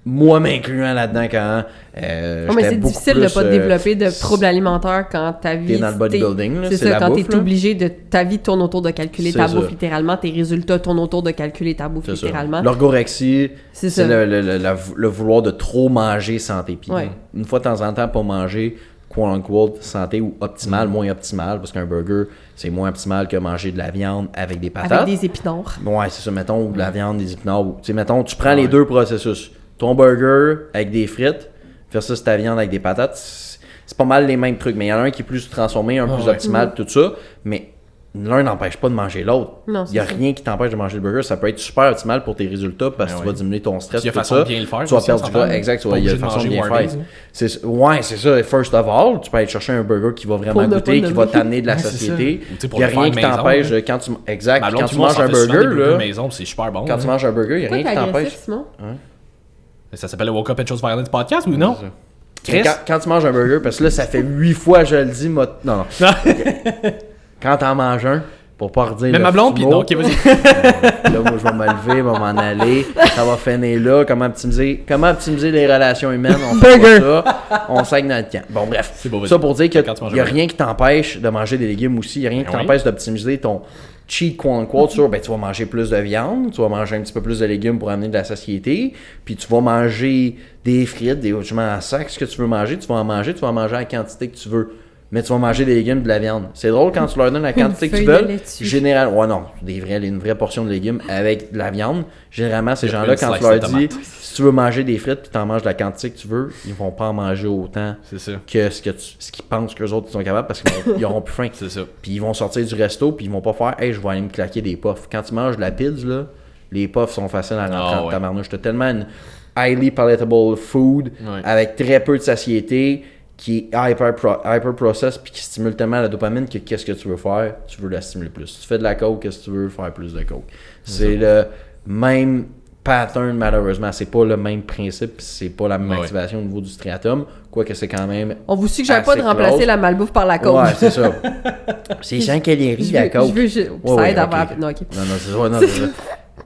moi m'incluant là-dedans quand mais c'est difficile de pas développer de troubles alimentaires quand ta vie... T'es dans le bodybuilding, là, c'est ça, quand bouffe, t'es obligé de... Ta vie tourne autour de calculer ta bouffe, ça. littéralement. Tes résultats tournent autour de calculer ta bouffe, littéralement. L'orthorexie, c'est le vouloir de trop manger santé. Puis une fois de temps en temps, pas manger, quote-unquote, santé ou optimal, moins optimal, parce qu'un burger, c'est moins optimal que manger de la viande avec des patates. Avec des épinards. Ouais, c'est ça, mettons, ou de la viande, des épinards. Tu sais, mettons, tu prends les deux processus. Ton burger avec des frites versus ta viande avec des patates, c'est pas mal les mêmes trucs. Mais il y en a un qui est plus transformé, un plus optimal, tout ça. Mais l'un n'empêche pas de manger l'autre. Il n'y a rien qui t'empêche de manger le burger. Ça peut être super optimal pour tes résultats parce que tu vas diminuer ton stress. Il y a façon de bien le faire. Tu vas perdre du gras. Exact. Il y a façon de bien faire. C'est ça. First of all, tu peux aller chercher un burger qui va vraiment goûter, qui va t'amener de la satiété. Il n'y a rien qui t'empêche quand tu... Exact. Quand tu manges un burger, c'est super bon. Quand tu manges un burger, il n'y a rien qui t'empêche. Ça s'appelle le Woke Up and Chose Violence podcast ou non? Quand tu manges un burger, parce que là, ça fait 8 fois que je le dis, non. Quand t'en manges un, pour pas redire. Mais ma blonde, puis non, vas-y. Là, moi, je vais me lever, je vais m'en aller. Ça va finir là. Comment optimiser les relations humaines? On fait pas ça. On saigne dans le camp. Bon, bref. Ça pour dire qu'il n'y a rien qui t'empêche de manger des légumes aussi. Il n'y a rien qui t'empêche d'optimiser ton cheat quote-unquote sur, tu vas manger plus de viande, tu vas manger un petit peu plus de légumes pour amener de la satiété, puis tu vas manger des frites, des à sac, ce que tu veux manger, tu vas en manger à la quantité que tu veux. Mais tu vas manger des légumes, de la viande. C'est drôle quand tu leur donnes la quantité que tu veux. Généralement, une vraie portion de légumes avec de la viande. Généralement, ces gens-là, quand tu leur dis si tu veux manger des frites puis tu en manges la quantité que tu veux, ils vont pas en manger autant que ce qu'ils pensent qu'eux autres sont capables parce qu'ils auront plus faim. C'est ça. Puis ils vont sortir du resto puis ils vont pas faire hey, je vais aller me claquer des puffs. Quand tu manges de la pizza, là, les puffs sont faciles à rentrer dans ta marnouche. T'as tellement une highly palatable food avec très peu de satiété qui est hyper process puis qui stimule tellement la dopamine que qu'est-ce que tu veux faire? Tu veux la stimuler plus. Si tu fais de la coke, qu'est-ce que tu veux faire plus de coke? C'est le même pattern malheureusement. C'est pas le même principe, c'est pas la même activation au niveau du striatum, quoique c'est quand même. On vous suggère pas de remplacer la malbouffe par la coke. Ouais, c'est ça. C'est 100 calories la coke. Ça aide à avoir. Non, ok. Non, c'est ça.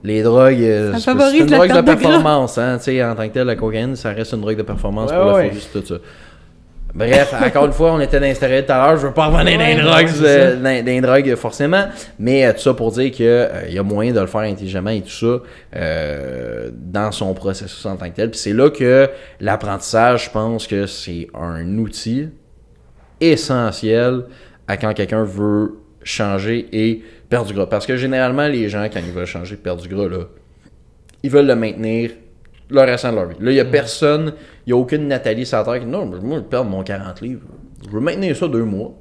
Les drogues, c'est une drogue de performance, hein, tu sais, en tant que tel, la cocaïne, ça reste une drogue de performance pour le focus, tout ça. Bref, encore une fois, on était dans les stéroïdes tout à l'heure, je veux pas revenir dans les drogues forcément, mais tout ça pour dire qu'il y a moyen de le faire intelligemment et tout ça dans son processus en tant que tel. Puis c'est là que l'apprentissage, je pense que c'est un outil essentiel à quand quelqu'un veut changer et perdre du gras. Parce que généralement, les gens, quand ils veulent changer et perdre du gras, là, ils veulent le maintenir le restant de leur vie. Là, il n'y a personne, il n'y a aucune Nathalie sur la terre qui dit non, moi, je veux perdre mon 40 livres. Je veux maintenir ça 2 mois.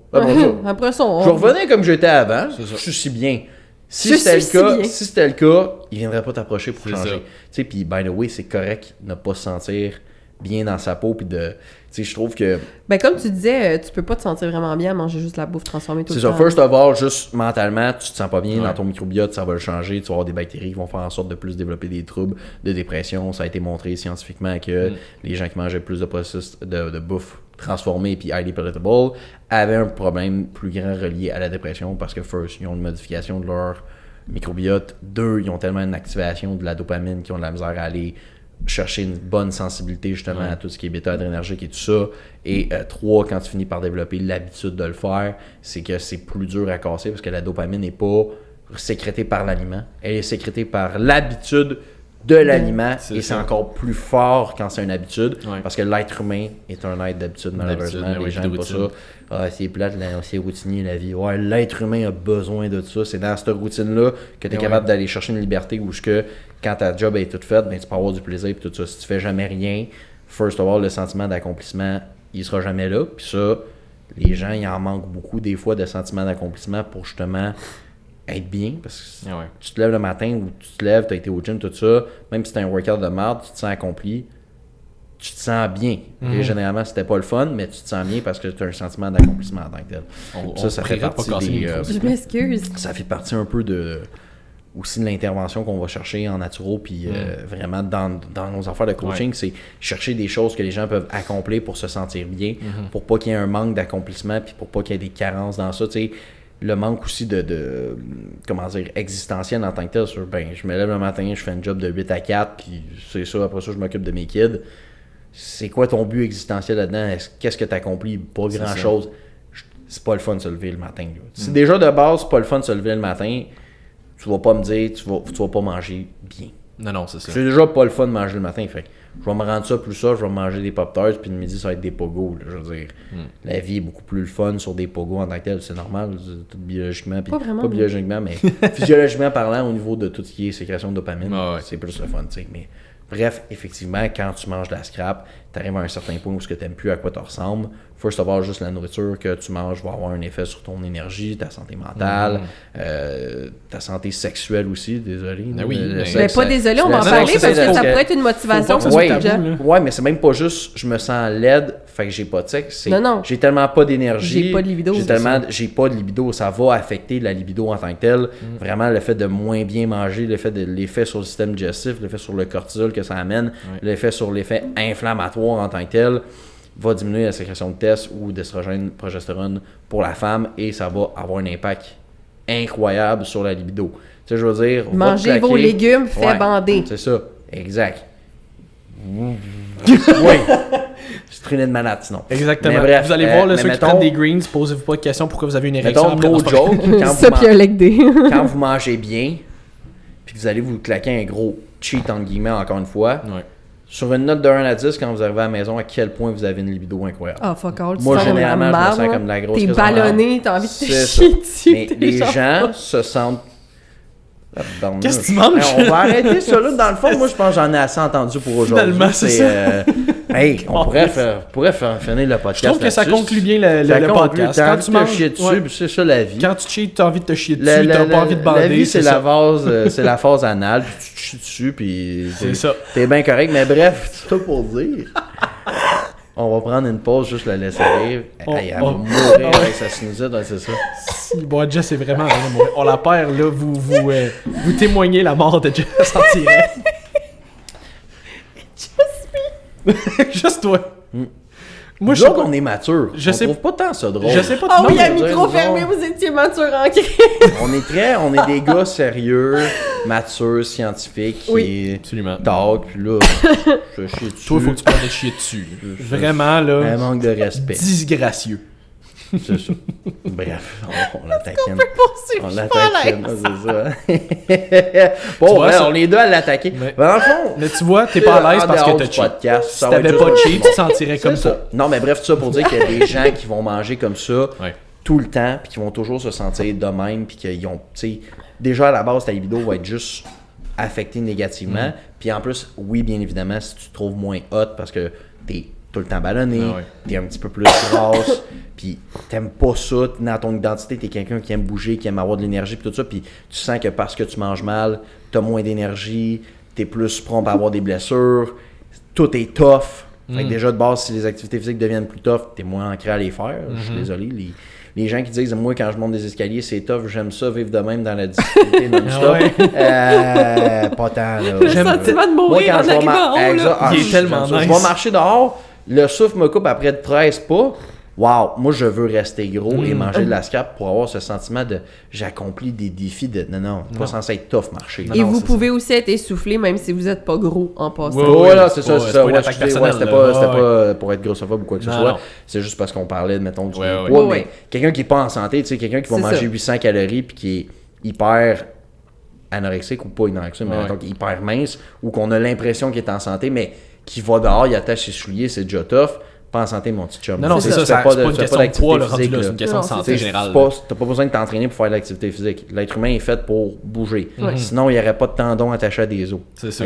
Après ça, je revenais comme j'étais avant. Je suis si bien. Si c'était le cas, il ne viendrait pas t'approcher pour changer. Puis, by the way, c'est correct de ne pas se sentir bien dans sa peau. Puis de. Tu sais, je trouve que. Ben, comme tu disais, tu peux pas te sentir vraiment bien à manger juste la bouffe transformée tout le temps. C'est ça. First of all, juste mentalement, tu te sens pas bien dans ton microbiote, ça va le changer. Tu vas avoir des bactéries qui vont faire en sorte de plus développer des troubles de dépression. Ça a été montré scientifiquement que les gens qui mangeaient plus de processus de bouffe transformée puis highly palatable avaient un problème plus grand relié à la dépression parce que first, ils ont une modification de leur microbiote. 2, ils ont tellement une activation de la dopamine qu'ils ont de la misère à aller chercher une bonne sensibilité justement à tout ce qui est bêta-adrénergique et tout ça. Et 3, quand tu finis par développer l'habitude de le faire, c'est que c'est plus dur à casser parce que la dopamine n'est pas sécrétée par l'aliment. Elle est sécrétée par l'habitude de l'aliment et c'est encore plus fort quand c'est une habitude parce que l'être humain est un être d'habitude malheureusement. Les gens n'aiment pas ça. Ah, c'est plate, c'est routinier la vie. Ouais, l'être humain a besoin de ça. C'est dans cette routine-là que tu es capable d'aller chercher une liberté où quand ta job est toute faite, ben, tu peux avoir du plaisir et tout ça. Si tu fais jamais rien, first of all, le sentiment d'accomplissement, il sera jamais là. Puis ça, les gens, ils en manquent beaucoup des fois de sentiment d'accomplissement pour justement être bien. Parce que tu te lèves le matin ou tu te lèves, tu as été au gym, tout ça, même si c'est un workout de merde, tu te sens accompli. Tu te sens bien. Et généralement, c'était pas le fun, mais tu te sens bien parce que tu as un sentiment d'accomplissement en tant que tel. Ça fait partie des... Je m'excuse. Ça fait partie un peu de... aussi de l'intervention qu'on va chercher en naturo, puis vraiment dans nos affaires de coaching, c'est chercher des choses que les gens peuvent accomplir pour se sentir bien, pour pas qu'il y ait un manque d'accomplissement, puis pour pas qu'il y ait des carences dans ça, tu sais. Le manque aussi de comment dire, existentiel en tant que tel, sur, ben, je me lève le matin, je fais un job de 8 à 4, puis c'est ça, après ça, je m'occupe de mes kids. C'est quoi ton but existentiel là-dedans? Qu'est-ce que tu accomplis? Pas grand-chose. C'est pas le fun de se lever le matin. Si déjà de base, c'est pas le fun de se lever le matin, tu vas pas me dire tu vas pas manger bien. Non, c'est ça. C'est déjà pas le fun de manger le matin. Fait je vais me rendre ça plus ça, je vais manger des Pop-Tarts, puis le midi, ça va être des pogos. Là, je veux dire, la vie est beaucoup plus le fun sur des pogos en tant que tel, c'est normal, tout biologiquement. Pas biologiquement, mais physiologiquement parlant, au niveau de tout ce qui est sécrétion de dopamine, c'est plus le fun, tu sais. Mais bref, effectivement, quand tu manges de la scrap, tu arrives à un certain point où tu n'aimes plus à quoi tu ressembles. First of all, juste la nourriture que tu manges va avoir un effet sur ton énergie, ta santé mentale, ta santé sexuelle aussi, désolé. Mais pas désolé, on va en parler parce que ça pourrait être une motivation pour les gens. Ouais, mais c'est même pas juste je me sens laide, fait que j'ai pas de sexe. Non. J'ai tellement pas d'énergie. J'ai pas de libido. J'ai pas de libido. Ça va affecter la libido en tant que telle. Vraiment, le fait de moins bien manger, l'effet sur le système digestif, l'effet sur le cortisol que ça amène, l'effet sur l'effet inflammatoire en tant que tel, va diminuer la sécrétion de test ou d'estrogène, progestérone pour la femme et ça va avoir un impact incroyable sur la libido. Tu sais, je veux dire... Mangez vos légumes, fait bander. C'est ça, exact. Oui. Je traînais de malade sinon. Exactement. Mais bref, vous allez voir, ceux qui prennent des greens, posez-vous pas de questions pourquoi vous avez une érection. Mettons, no joke, quand vous mangez bien, puis vous allez vous claquer un gros cheat, entre guillemets, encore une fois, sur une note de 1 à 10, quand vous arrivez à la maison, à quel point vous avez une libido incroyable? Ah, fuck all. Moi, généralement, je me sens comme de la grosse... T'es ballonné, t'as envie de te chier dessus. Mais les gens se sentent... Qu'est-ce que tu manges? On va arrêter ça là. Dans le fond, moi, je pense que j'en ai assez entendu pour aujourd'hui. Finalement, c'est ça. Hey, on pourrait faire finir le podcast. Je trouve que ça conclut bien le podcast. Quand tu manges dessus, c'est ça la vie. Quand tu cheats, t'as envie de te chier dessus, t'as pas envie de bander. La vie, c'est la phase anale, puis tu te chies dessus, puis c'est ça. T'es bien correct. Mais bref, c'est ça pour dire. On va prendre une pause, juste la laisser rire. Elle va mourir avec sa sinusite, c'est ça. Bon, Jess est vraiment en train de mourir. On la perd, là. Vous témoignez la mort de Jess en direct. Juste toi. Moi, je sais qu'on est mature. Je sais trouve pas tant ça drôle. Je sais pas. Ah oui, à micro fermé, vous étiez mature en crise. On est des gars sérieux, matures, scientifiques, oui, absolument. Talk, puis là, je chie dessus. Toi, il faut que tu parles de chier dessus. Vraiment, là. Un manque de respect. Disgracieux. C'est ça. Bref, on l'attaque. On peut poursuivre, c'est ça. Bon, on est deux à l'attaquer. Dans le fond, mais tu vois, t'es pas à l'aise parce que t'as cheat. Si t'avais pas cheat, tu te sentirais comme ça. Non, mais bref, tout ça pour dire qu'il y a des gens qui vont manger comme ça tout le temps, puis qui vont toujours se sentir de même, puis qu'ils ont, tu sais, déjà à la base, ta libido va être juste affectée négativement. Puis en plus, oui, bien évidemment, si tu te trouves moins hot parce que t'es tout le temps ballonné, t'es un petit peu plus grasse, puis t'aimes pas ça, dans ton identité, t'es quelqu'un qui aime bouger, qui aime avoir de l'énergie, puis tout ça, puis tu sens que parce que tu manges mal, t'as moins d'énergie, t'es plus prompt à avoir des blessures, tout est tough. Fait que déjà de base, si les activités physiques deviennent plus tough, t'es moins ancré à les faire. Je suis désolé. Les gens qui disent, moi, quand je monte des escaliers, c'est tough, j'aime ça, vivre de même dans la difficulté non-stop. Pas tant, là. J'aime le sentiment de mourir en arrivant en haut, là. Il est tellement nice. Je vais marcher dehors, le souffle me coupe après 13 pas. Wow, moi, je veux rester gros et manger de la scrap pour avoir ce sentiment de j'accomplis des défis de... Non, pas censé être tough marcher. Et vous pouvez aussi être essoufflé même si vous n'êtes pas gros en passant. Voilà, c'est ça. C'était pas pour être grossophobe ou quoi que ce soit. C'est juste parce qu'on parlait, mettons, du poids. Mais quelqu'un qui n'est pas en santé, tu sais, quelqu'un qui va manger 800 calories puis qui est hyper anorexique ou pas anorexique, mais mettons, hyper mince ou qu'on a l'impression qu'il est en santé, mais qui va dehors, il attache ses souliers, c'est déjà tough. Pas en santé, mon petit chum. Non, c'est ça, c'est pas une question de poids, c'est une question de santé générale. T'as pas besoin de t'entraîner pour faire de l'activité physique. L'être humain est fait pour bouger. Sinon, il n'y aurait pas de tendons attachés à des os.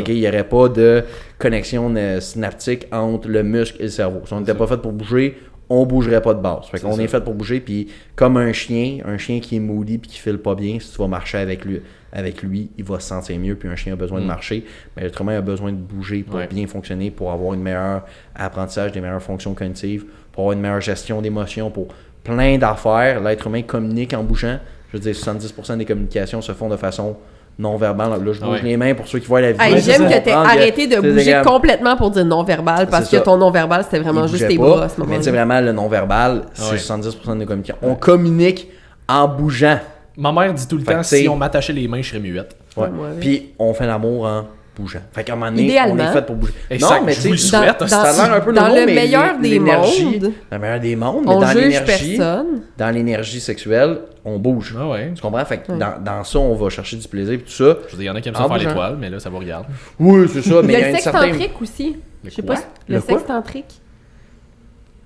Il n'y aurait pas de connexion synaptique entre le muscle et le cerveau. Si on n'était pas fait pour bouger, on bougerait pas de base. Fait qu'on est fait pour bouger, puis comme un chien qui est moody puis qui file pas bien, si tu vas marcher avec lui, il va se sentir mieux, puis un chien a besoin de marcher, mais l'être humain a besoin de bouger pour bien fonctionner, pour avoir une meilleure apprentissage, des meilleures fonctions cognitives, pour avoir une meilleure gestion d'émotions, pour plein d'affaires. L'être humain communique en bougeant. Je veux dire, 70% des communications se font de façon non-verbal. Là, je bouge Ouais. les mains pour ceux qui voient la vidéo. Hey, Ouais, j'aime c'est que t'aies arrêté de bouger complètement pour dire non-verbal parce C'est que ça. ton non-verbal, c'était vraiment juste tes bras à ce Mais tu sais, moment-là. vraiment, le non-verbal, c'est Ouais. 70% de nos communications. On communique en bougeant. Ma mère dit tout le Fait temps, que, t'sais- si on m'attachait les mains, je serais muette. Ouais. moi avec. Puis on fait l'amour en bougeant. Fait qu'à un moment donné, on Idéalement. est fait pour bouger. Exact, Non, mais je vous le tu sais, souhaite. ça a l'air un peu dans nouveau, le mais meilleur des l'énergie- mondes, dans le meilleur des mondes, mais on dans juge l'énergie, personne. dans l'énergie sexuelle, on bouge. Ah ouais. Tu comprends? Fait que Ouais. dans ça, on va chercher du plaisir et tout ça. Je veux dire, il y en a qui aiment ça En faire bougeant. l'étoile, mais là, ça vous regarde. Oui, c'est ça, mais Il y a un le certain... sextantrique aussi. Le Je sais quoi? pas. Le Le quoi? sextantrique.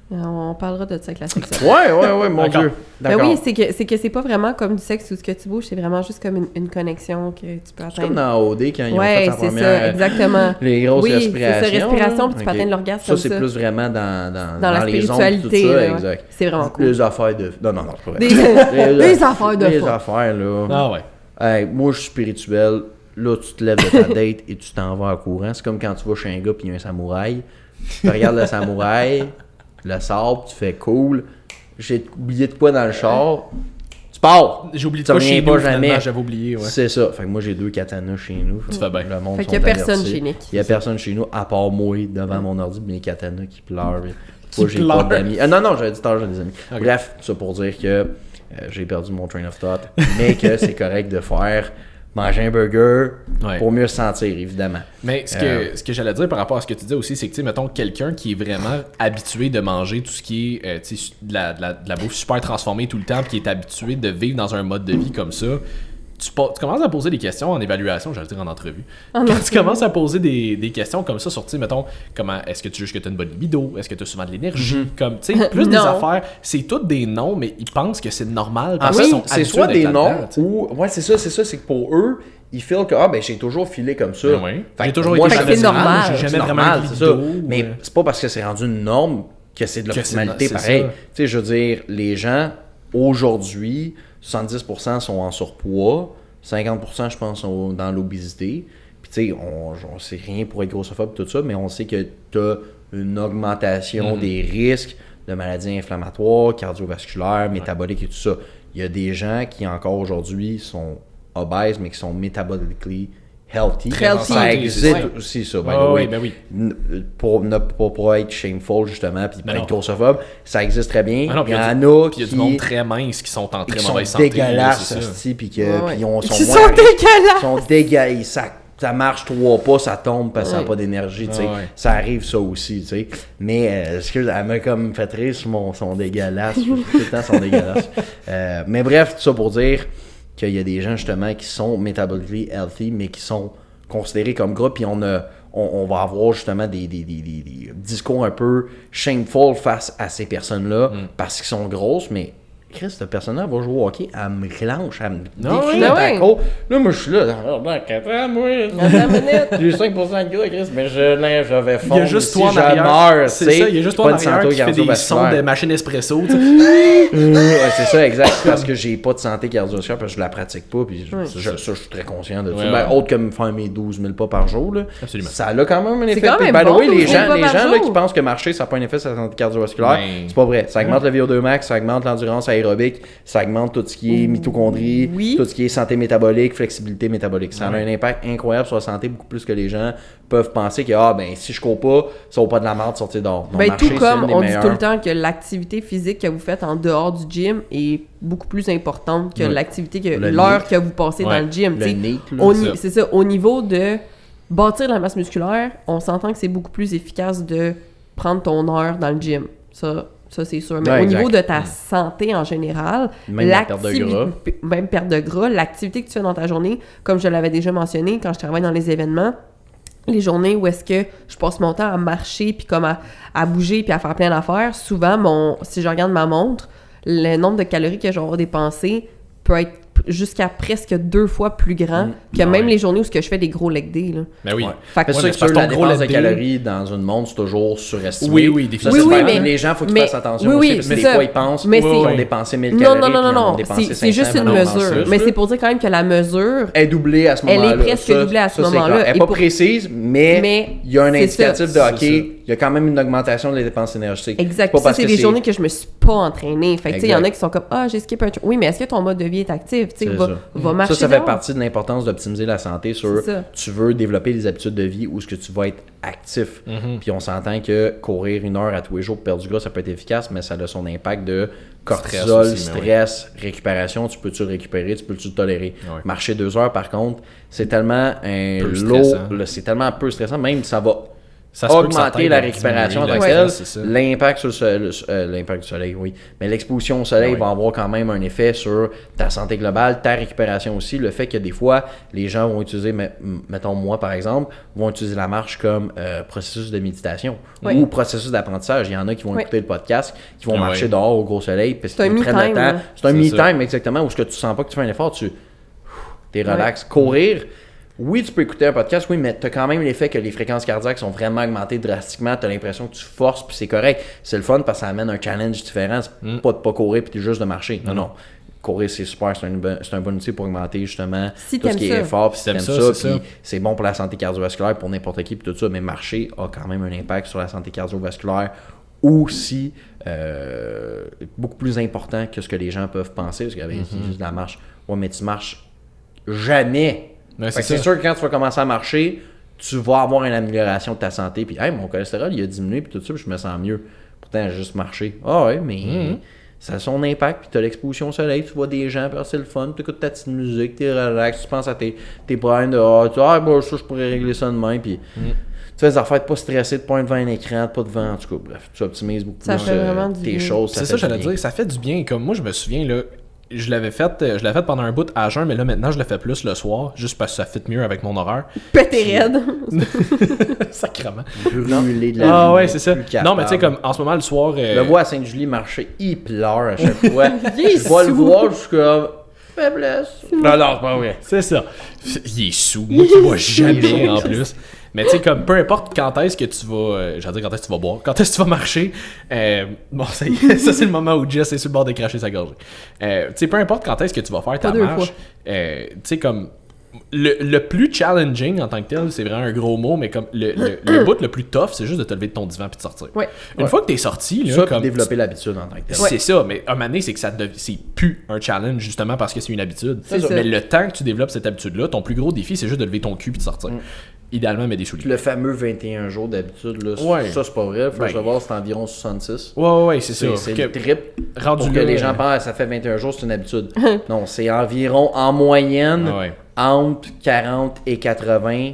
On parlera de ça avec la sexualité. Ouais, mon D'accord. Dieu. Ben D'accord. oui, c'est que c'est pas vraiment comme du sexe où ce que tu bouges, c'est vraiment juste comme une connexion que tu peux C'est comme atteindre. dans OD quand ils ont Ouais, fait sa c'est première... ça, exactement. Les grosses Oui, respirations. c'est ça, respiration, là. puis tu peux Ok. atteindre l'orgasme Ça, comme c'est ça. plus vraiment Dans la les ondes, spiritualité, tout ça, là, ouais. exact. C'est vraiment cool. Les affaires de... Non, c'est pas vrai. Des affaires de Les foi. affaires, là. Ah ouais. Hey, moi, je suis spirituel. Là, tu te lèves de ta date et tu t'en vas en courant. C'est comme quand tu vas chez un gars et il y a un samouraï. Tu regardes le samouraï, le sable, tu fais cool. J'ai oublié de quoi dans le char. Tu pars! J'ai oublié de Tu quoi reviens chez pas nous, jamais. finalement, j'avais oublié, ouais. C'est ça. Fait que moi, j'ai 2 katanas chez nous. Tu fais bien. Le monde Fait sont qu'il y a personne avertis. chez Nick. Il y a personne chez nous, à part moi, devant mon ordi, mes katanas qui pleurent. Qui Moi, j'ai pleurent. pas d'amis. Ah, non, j'avais dit tard, j'ai des amis. Ok. Bref, ça pour dire que j'ai perdu mon train of thought, mais que c'est correct de faire manger un burger Ouais. pour mieux se sentir, évidemment. Mais ce que j'allais dire par rapport à ce que tu disais aussi, c'est que, tu sais, mettons, quelqu'un qui est vraiment habitué de manger tout ce qui est, tu sais, de la bouffe super transformée tout le temps, puis qui est habitué de vivre dans un mode de vie comme ça, tu commences à poser des questions en évaluation, j'allais dire en entrevue. Quand tu commences à poser des questions comme ça sur, tu sais, mettons, comment est-ce que tu juges que tu as une bonne libido, est-ce que tu as souvent de l'énergie, comme, tu sais, plus des Non. affaires, c'est toutes des noms, mais ils pensent que c'est normal En parce fait, qu'ils sont c'est habitués soit d'être des là-dedans, noms tu sais. ou. Ouais, c'est ça, c'est que pour eux, ils filent que j'ai toujours filé comme ça. Ben oui. Fait J'ai que toujours moi, été Fait que c'est normal. J'ai C'est jamais vraiment normal, eu de c'est ça. libido, Mais c'est pas parce que c'est rendu une norme que c'est de l'optimalité c'est pareil. ça. Tu sais, je veux dire, les gens, aujourd'hui, 70% sont en surpoids, 50% je pense sont dans l'obésité. Puis tu sais, on sait rien pour être grossophobe tout ça, mais on sait que tu as une augmentation des risques de maladies inflammatoires, cardiovasculaires, métaboliques et tout ça. Il y a des gens qui encore aujourd'hui sont obèses, mais qui sont métabolically healthy. Très healthy. Ça existe Ouais. aussi, ça, by Ah the way. oui, ben oui. Pour ne pas être shameful, justement, puis Ben pas non. être grossophobe, ça existe très bien. Ah non, il y puis en a Puis il y a qui du monde très mince qui sont en qui très sont mauvaise santé. là, dégueulasses, c'est ça. hostie, puis Ouais, ouais. puis ils Qui sont sont moins- dégueulasses! sont dégueulasses. Ça marche 3 pas, ça tombe parce que ça n'a Ouais. pas d'énergie, tu sais. Ah ouais. Ça arrive ça aussi, tu sais. Mais, excuse, elle m'a comme fait rire sur son dégueulasse. Tout le temps, son dégueulasse. Mais bref, tout ça pour dire qu'il y a des gens, justement, qui sont metabolically healthy, mais qui sont considérés comme gras, puis on va avoir, justement, des discours un peu shameful face à ces personnes-là, parce qu'ils sont grosses, mais... Chris, cette personne-là va jouer au hockey, elle me clenche, elle me Non, décrit ouais. dans Ouais. la cour. Là, moi, je suis là, dans 4 ans, moi. Attends une minute. J'ai 5% de gras, Chris, mais je vais fondre. Il y a juste si toi en je arrière. meurs, C'est tu sais. ça, il y a juste toi en Pas de arrière santé qui fait des sons cardiovasculaire. de machine espresso. Tu sais. Ouais, c'est ça, exact. Parce que j'ai pas de santé cardiovasculaire, parce que je la pratique pas, puis Ouais. ça, je suis très conscient de ça. Ouais, Ben, ouais. autre que me faire mes 12 000 pas par jour, là. Absolument. Ça a quand même un effet. quand Puis, même by the bon, way, 12 les 000 gens, pas par là, jour. qui pensent que marcher, ça n'a pas un effet sur la santé cardiovasculaire, Ben, c'est pas vrai. Ça augmente le VO2 max, ça augmente l'endurance aérobique, ça augmente tout ce qui est mitochondrie, Oui. tout ce qui est santé métabolique, flexibilité métabolique. Ça a Ouais. un impact incroyable sur la santé, beaucoup plus que les gens peuvent penser que ben si je cours pas, ça vaut pas de la merde de sortir dehors. Non, Ben, marcher, tout c'est comme une des on dit tout meilleures. le temps que l'activité physique que vous faites en dehors du gym est beaucoup plus importante que Ouais. l'activité que Le l'heure NEAT. que vous passez Ouais. dans le gym. Le t'sais. NEAT, là, C'est ça. Au niveau de bâtir la masse musculaire, on s'entend que c'est beaucoup plus efficace de prendre ton heure dans le gym. Ça c'est sûr. Mais Ouais, au exact. niveau de ta santé en général, Même la perte de gras. même perte de gras, l'activité que tu fais dans ta journée, comme je l'avais déjà mentionné quand je travaille dans les événements, les journées où est-ce que je passe mon temps à marcher puis comme à bouger puis à faire plein d'affaires, souvent si je regarde ma montre, le nombre de calories que je vais avoir dépensé peut être jusqu'à presque 2 fois plus grand que Ah même ouais. les journées où ce que je fais des gros leg days là. Ben oui. Ouais. Fait que- C'est Ouais, sûr mais que c'est parce la que ton gros dépense de leg day- calories dans une montre, c'est toujours surestimé. Oui, oui, Ça, définitivement. c'est Oui, faire- mais- les gens, il faut qu'ils mais- fassent attention oui, aussi, oui, parce que c'est des ça. fois, ils pensent Mais qu'ils c'est- ont dépensé 1000 Non, calories. non, non, puis non, ils en ont non. dépensé C'est 500, juste une mais non, en mesure. plus, Mais là. c'est pour dire quand même que la mesure, Elle est doublée à ce Elle est moment-là. presque doublée à ce ça, c'est moment-là. clair. Elle Et n'est pas pour- précise, mais mais il y a un c'est indicatif ça. de OK, il y a quand même une augmentation de les dépenses énergétiques. Exact. Pas Ça, parce c'est que des journées que je me suis pas entraînée. Fait que, tu sais, il y en a Exact. qui sont comme, j'ai skippé un truc. Oui, mais est-ce que ton mode de vie est actif? Tu sais, C'est va ça. marcher. Ça fait dehors. partie de l'importance d'optimiser la santé sur C'est ça. tu veux développer des habitudes de vie où ce que tu vas être actif. Puis on s'entend que courir 1 heure à tous les jours pour perdre du gras, ça peut être efficace, mais ça a son impact de cortisol, Stress aussi, stress, récupération. Tu peux-tu le récupérer, tu peux-tu le tolérer. Ouais. Marcher 2 heures, par contre, c'est tellement un Peu lot, stressant. c'est tellement peu stressant, même ça va Ça se peut que ça augmenter t'aide la à récupération en tant diminuer que le telle. stress, c'est ça. L'impact sur l'impact du soleil, oui. Mais l'exposition au soleil Ouais. va avoir quand même un effet sur ta santé globale, ta récupération aussi. Le fait que des fois, les gens vont utiliser, mettons moi par exemple, vont utiliser la marche comme processus de méditation Ouais. ou processus d'apprentissage. Il y en a qui vont Ouais. écouter le podcast, qui vont Ouais. marcher dehors au gros soleil, parce C'est un qu'ils prennent me-time, le temps. là. C'est un C'est me-time, exactement, où ce que tu sens pas que tu fais un effort, tu es relax. Courir, oui, tu peux écouter un podcast, oui, mais tu as quand même l'effet que les fréquences cardiaques sont vraiment augmentées drastiquement. Tu as l'impression que tu forces, puis c'est correct. C'est le fun parce que ça amène un challenge différent. C'est pas de pas courir, puis juste de marcher. Non. Courir, c'est super. C'est un bon outil pour augmenter justement Si tout ce t'aimes qui ça. est effort, puis Si si t'aimes t'aimes ça, ça, c'est puis ça. c'est bon pour la santé cardiovasculaire, pour n'importe qui, puis tout ça. Mais marcher a quand même un impact sur la santé cardiovasculaire aussi beaucoup plus important que ce que les gens peuvent penser, parce qu'il y avait juste de la marche. Ouais, mais tu marches jamais. Ouais, Fait que c'est c'est ça. sûr que quand tu vas commencer à marcher, tu vas avoir une amélioration de ta santé. Puis, hey, mon cholestérol, il a diminué, puis tout ça, puis je me sens mieux. Pourtant, j'ai juste marché. Ah ouais, mais ça a son impact, puis tu as l'exposition au soleil, tu vois des gens, puis c'est le fun, tu écoutes ta petite musique, tu es relax, tu penses à tes problèmes de bon, ça, je pourrais régler ça demain, puis tu fais des affaires de pas stresser, de pas être devant un écran, de pas devant, en tout cas, bref, tu optimises beaucoup Ça plus fait vraiment du tes bien. choses. C'est fait ça, du j'allais bien. dire, ça fait du bien. Comme moi, je me souviens, là, je l'avais fait pendant un bout à jeun, mais là, maintenant, je le fais plus le soir, juste parce que ça fit mieux avec mon horaire. Pété raide. Sacrement. Brûler de la Ah vie, ouais, c'est ça. plus capable. Non, mais tu sais, comme en ce moment, le soir. Je le vois à Sainte-Julie marcher, il pleure à chaque fois. Il est Je vais le sous. voir, je suis comme faiblesse. Non, c'est pas vrai. C'est ça. Il est sous. Moi qui vois jamais en plus. Mais tu sais, comme peu importe quand est-ce que tu vas. J'allais dire quand est-ce que tu vas boire. Quand est-ce que tu vas marcher. Bon, ça, ça c'est le moment où Jess est sur le bord de cracher sa gorge. Tu sais, peu importe quand est-ce que tu vas faire ta Pas deux marche. Tu sais, comme. Le plus challenging en tant que tel, c'est vraiment un gros mot, mais comme le bout le plus tough, c'est juste de te lever de ton divan puis de sortir. Ouais. Une fois que t'es sorti, là, Ça, puis comme développer l'habitude en tant que tel. c'est ça, mais un moment donné, c'est que c'est plus un challenge justement parce que c'est une habitude. C'est ça. Mais le temps que tu développes cette habitude-là, ton plus gros défi, c'est juste de lever ton cul puis de sortir. Idéalement, mais des souliers. Le fameux 21 jours d'habitude, là, Ouais. ça c'est pas vrai. Faut Ben. que je le voir, c'est environ 66. Ouais, c'est ça. C'est Que- le trip. rendu Pour que là, les gens pensent ça fait 21 jours, c'est une habitude. Non, c'est environ en moyenne Ouais. entre 40 et 80.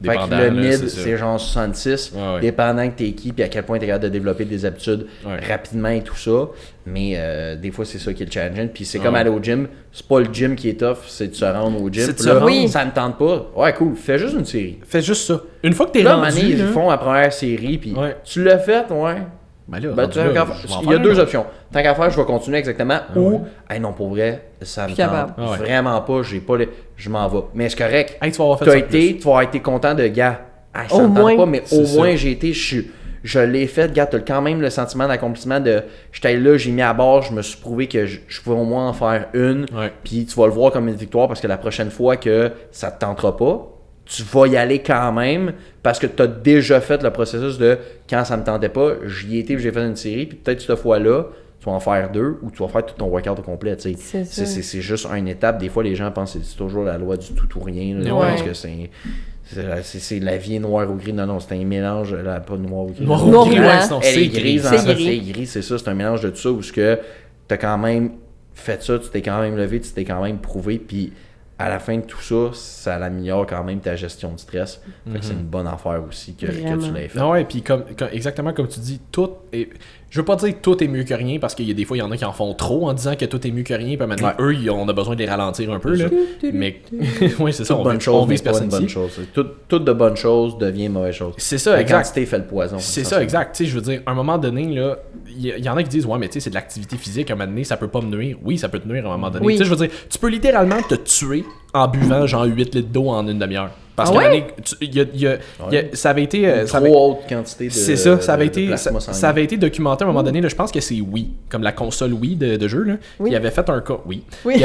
Fait que Dépendant, le là, mid, c'est ça. c'est genre 66, Ouais. dépendant que t'es qui, puis à quel point t'es capable de développer des habitudes Ouais. rapidement et tout ça. Mais des fois, c'est ça qui est le challenge. Puis c'est comme Ouais. aller au gym. C'est pas le gym qui est tough, c'est de se rendre au gym. C'est de Puis se là, rendre. Oui. ça me tente pas. Ouais, cool, fais juste une série. Fais juste ça. Une fois que t'es Là, rendu, Mané, ils là, font la première série, puis Ouais. tu l'as fait, ouais. ben là, Ben, rendu tant là, qu'à je vais faire- en il y a faire deux un. options. Tant qu'à faire, je vais continuer exactement. Ou, ouais. hey, non, pour vrai, ça me Plus capable. tente Ah ouais. vraiment pas, j'ai pas les... je m'en vais. Mais c'est correct. Hey, tu vas avoir fait Tu ça vas avoir été content de gars. Hey, ça Au me tente moins. pas, mais C'est au ça. moins j'ai été, je l'ai fait, gars, t'as quand même le sentiment d'accomplissement de j'étais là, j'ai mis à bord, je me suis prouvé que je pouvais au moins en faire une. Ouais. Puis tu vas le voir comme une victoire parce que la prochaine fois que ça te tentera pas, tu vas y aller quand même parce que tu as déjà fait le processus de quand ça me tentait pas, j'y étais, j'ai fait une série, puis peut-être cette fois-là, tu vas en faire 2 ou tu vas faire tout ton workout au complet. Tu sais. C'est ça. C'est juste une étape. Des fois, les gens pensent que c'est toujours la loi du tout ou rien. Là, Ouais. parce que c'est la vie est noire ou gris. Non, c'est un mélange, là, pas noir ou gris. Noir Noir ou gris, ou ouais, blanc. sinon Elle c'est est gris. grise, C'est en fait, gris. c'est gris, c'est ça, c'est un mélange de tout ça où ce que t'as quand même fait ça, tu t'es quand même levé, tu t'es quand même prouvé, puis à la fin de tout ça, ça améliore quand même ta gestion de stress. Fait que c'est une bonne affaire aussi que Vraiment. tu l'aies fait. Non, ouais, puis exactement comme tu dis, tout est. Je veux pas dire que tout est mieux que rien parce qu'il y a des fois, il y en a qui en font trop en disant que tout est mieux que rien, puis maintenant, Ouais. eux, on a besoin de les ralentir un peu. Là. Mais oui, c'est ça, Toute on bonne vise, chose, on mais vise pas une personne bonne ici. chose. Toute de bonnes choses devient mauvaise chose. C'est ça, La exact. quantité fait le poison. C'est ça, exact. Tu sais, je veux dire, à un moment donné, là, il y en a qui disent, ouais, mais tu sais, c'est de l'activité physique, à un moment donné, ça peut pas me nuire. Oui, ça peut te nuire à un moment donné. Oui. Tu sais, je veux dire, tu peux littéralement te tuer en buvant genre 8 litres d'eau en une demi-heure. Parce Ah que ouais? ça avait été... Une ça trop avait- haute quantité de c'est ça, ça avait, de été, plasma ça sanguin. avait été documenté à un moment donné, là, je pense que c'est Wii, comme la console Wii de jeu, là, Oui. qui avait fait un... Oui. Oui. Il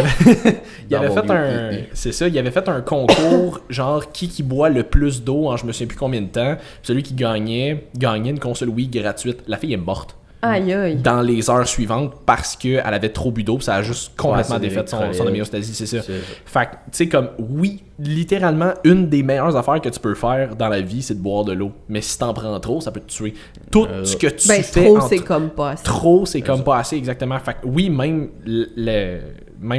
avait fait Double un... WE. C'est ça, il avait fait un concours, genre, qui boit le plus d'eau en je me souviens plus combien de temps. Puis celui qui gagnait une console Wii gratuite. La fille est morte Aïe, aïe. dans les heures suivantes parce qu'elle avait trop bu d'eau, puis ça a juste complètement c'est défait son l'électrolyte. homéostasie, c'est ça. C'est ça. Fait que, tu sais, comme, oui, littéralement, une des meilleures affaires que tu peux faire dans la vie, c'est de boire de l'eau. Mais si t'en prends trop, ça peut te tuer. Tout ce que tu Ben, fais trop, entre- c'est comme pas assez. Trop, c'est comme pas assez, exactement. Fait que oui, même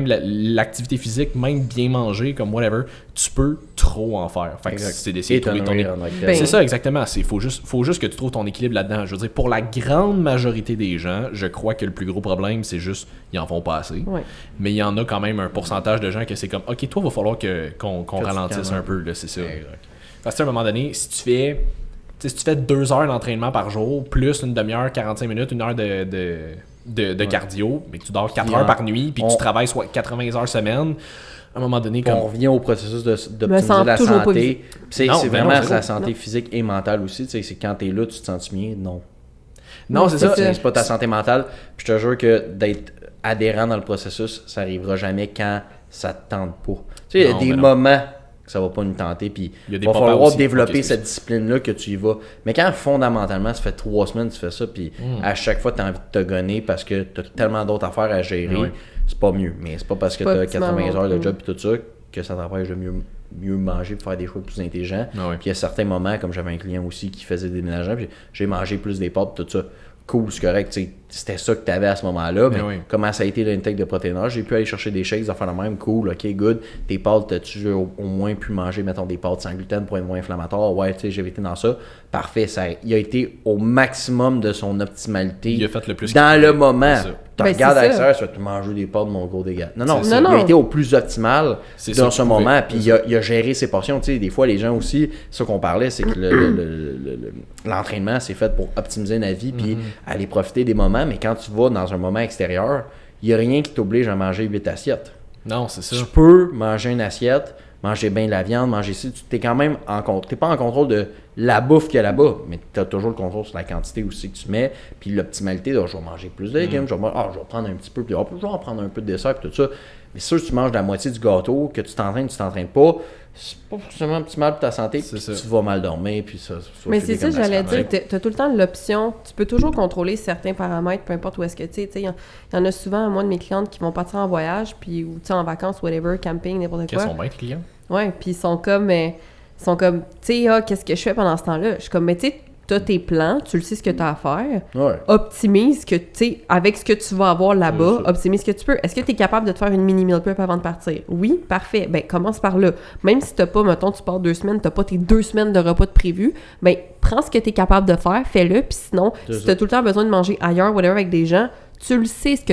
l'activité physique, même bien manger, comme whatever, tu peux trop en faire. Fait que Exact. c'est d'essayer de trouver ton nourrir en tant que tel. Ben, c'est ça, exactement. Faut juste que tu trouves ton équilibre là-dedans. Je veux dire, pour la grande majorité des gens, je crois que le plus gros problème, c'est juste ils en font pas assez. Ouais. Mais il y en a quand même un pourcentage de gens que c'est comme, OK, toi, il va falloir qu'on Que tu ralentisse calmes un peu, là, c'est ça. Exact. Parce que à un moment donné, si tu fais 2 heures d'entraînement par jour, plus une demi-heure, 45 minutes, une heure de cardio, mais que tu dors 4 Puis heures par nuit, puis que on- tu travailles soit 80 heures semaine, à un moment donné, Puis comme... on revient au processus Me d'optimiser sens la toujours pas santé. visé. Puis C'est Non, c'est ben vraiment non, la zéro. santé physique et mentale aussi. Tu sais, c'est quand t'es là, tu te sens mieux? Non. Non, c'est ça. C'est pas ta santé mentale. Puis je te jure que d'être adhérent dans le processus, ça arrivera jamais quand ça te tente pas. Tu sais, il y a Non, des mais non. moments que ça va pas nous tenter, puis Il y a des va papas falloir aussi, développer ok, cette discipline-là que tu y vas. Mais quand fondamentalement, ça fait 3 semaines que tu fais ça, puis à chaque fois, tu as envie de te gonner parce que tu as tellement d'autres affaires à gérer, Oui. c'est pas mieux. Mais c'est pas parce que pas tu as optimal 80 heures non de plus. job et tout ça que ça t'empêche de mieux manger pour faire des choix plus intelligents. Ah ouais. Puis il y a certains moments, comme j'avais un client aussi qui faisait des déménagements, puis j'ai mangé plus des pâtes, tout ça. Cool, c'est correct, tu sais, c'était ça que tu avais à ce moment-là, mais oui. comment ça a été l'intake de protéinage, j'ai pu aller chercher des shakes, faire le même, cool, ok, good. Tes pâtes, as-tu au moins pu manger, mettons, des pâtes sans gluten pour être moins inflammatoire? Ouais, tu sais, j'ai été dans ça. Parfait, il a été au maximum de son optimalité Il a fait le plus dans qu'il le pouvait. moment. C'est ça. Tu Ben, regardes c'est à ça. l'extérieur, tu vas te manger des pâtes, mon gros dégât. Non, non, C'est ça. il Non, a non. été au plus optimal C'est ça dans qu'il ce pouvait. moment, puis C'est il a géré ses portions. Tu sais, des fois, les gens aussi, ça qu'on parlait, c'est que l'entraînement, c'est fait pour optimiser la vie, puis aller profiter des moments, mais quand tu vas dans un moment extérieur, il n'y a rien qui t'oblige à manger 8 assiettes. Non, c'est ça. Tu peux manger une assiette, manger bien de la viande, manger ci, tu es quand même en contrôle. Tu n'es pas en contrôle de la bouffe qu'il y a là-bas, mais tu as toujours le contrôle sur la quantité aussi que tu mets, puis l'optimalité, je vais manger plus de légumes, je vais prendre un petit peu, puis je vais en prendre un peu de dessert, puis tout ça. Mais sûr, tu manges la moitié du gâteau, que tu t'entraînes pas, c'est pas forcément optimal pour ta santé, C'est puis ça. tu vas mal dormir, puis ça Mais finit c'est ça, comme la j'allais scramble. dire, tu as tout le temps l'option, tu peux toujours contrôler certains paramètres, peu importe où est-ce que tu sais. Il y en a souvent, moi, de mes clientes qui vont partir en voyage, puis ou tu sais, en vacances, whatever, camping, n'importe Quels quoi. sont bien tes clients? Ouais, puis ils sont comme, tu sais, qu'est-ce que je fais pendant ce temps-là? Je suis comme, mais tu sais, t'as tes plans, tu le sais ce que t'as à faire. Ouais. Optimise que, tu sais, avec ce que tu vas avoir là-bas, C'est ça. optimise ce que tu peux. Est-ce que tu es capable de te faire une mini meal prep avant de partir? Oui, parfait. Ben, commence par là. Même si t'as pas, mettons, tu pars 2 semaines, t'as pas tes 2 semaines de repas de prévu, ben, prends ce que tu es capable de faire, fais-le, puis sinon, C'est si ça. t'as tout le temps besoin de manger ailleurs, whatever, avec des gens, tu le sais ce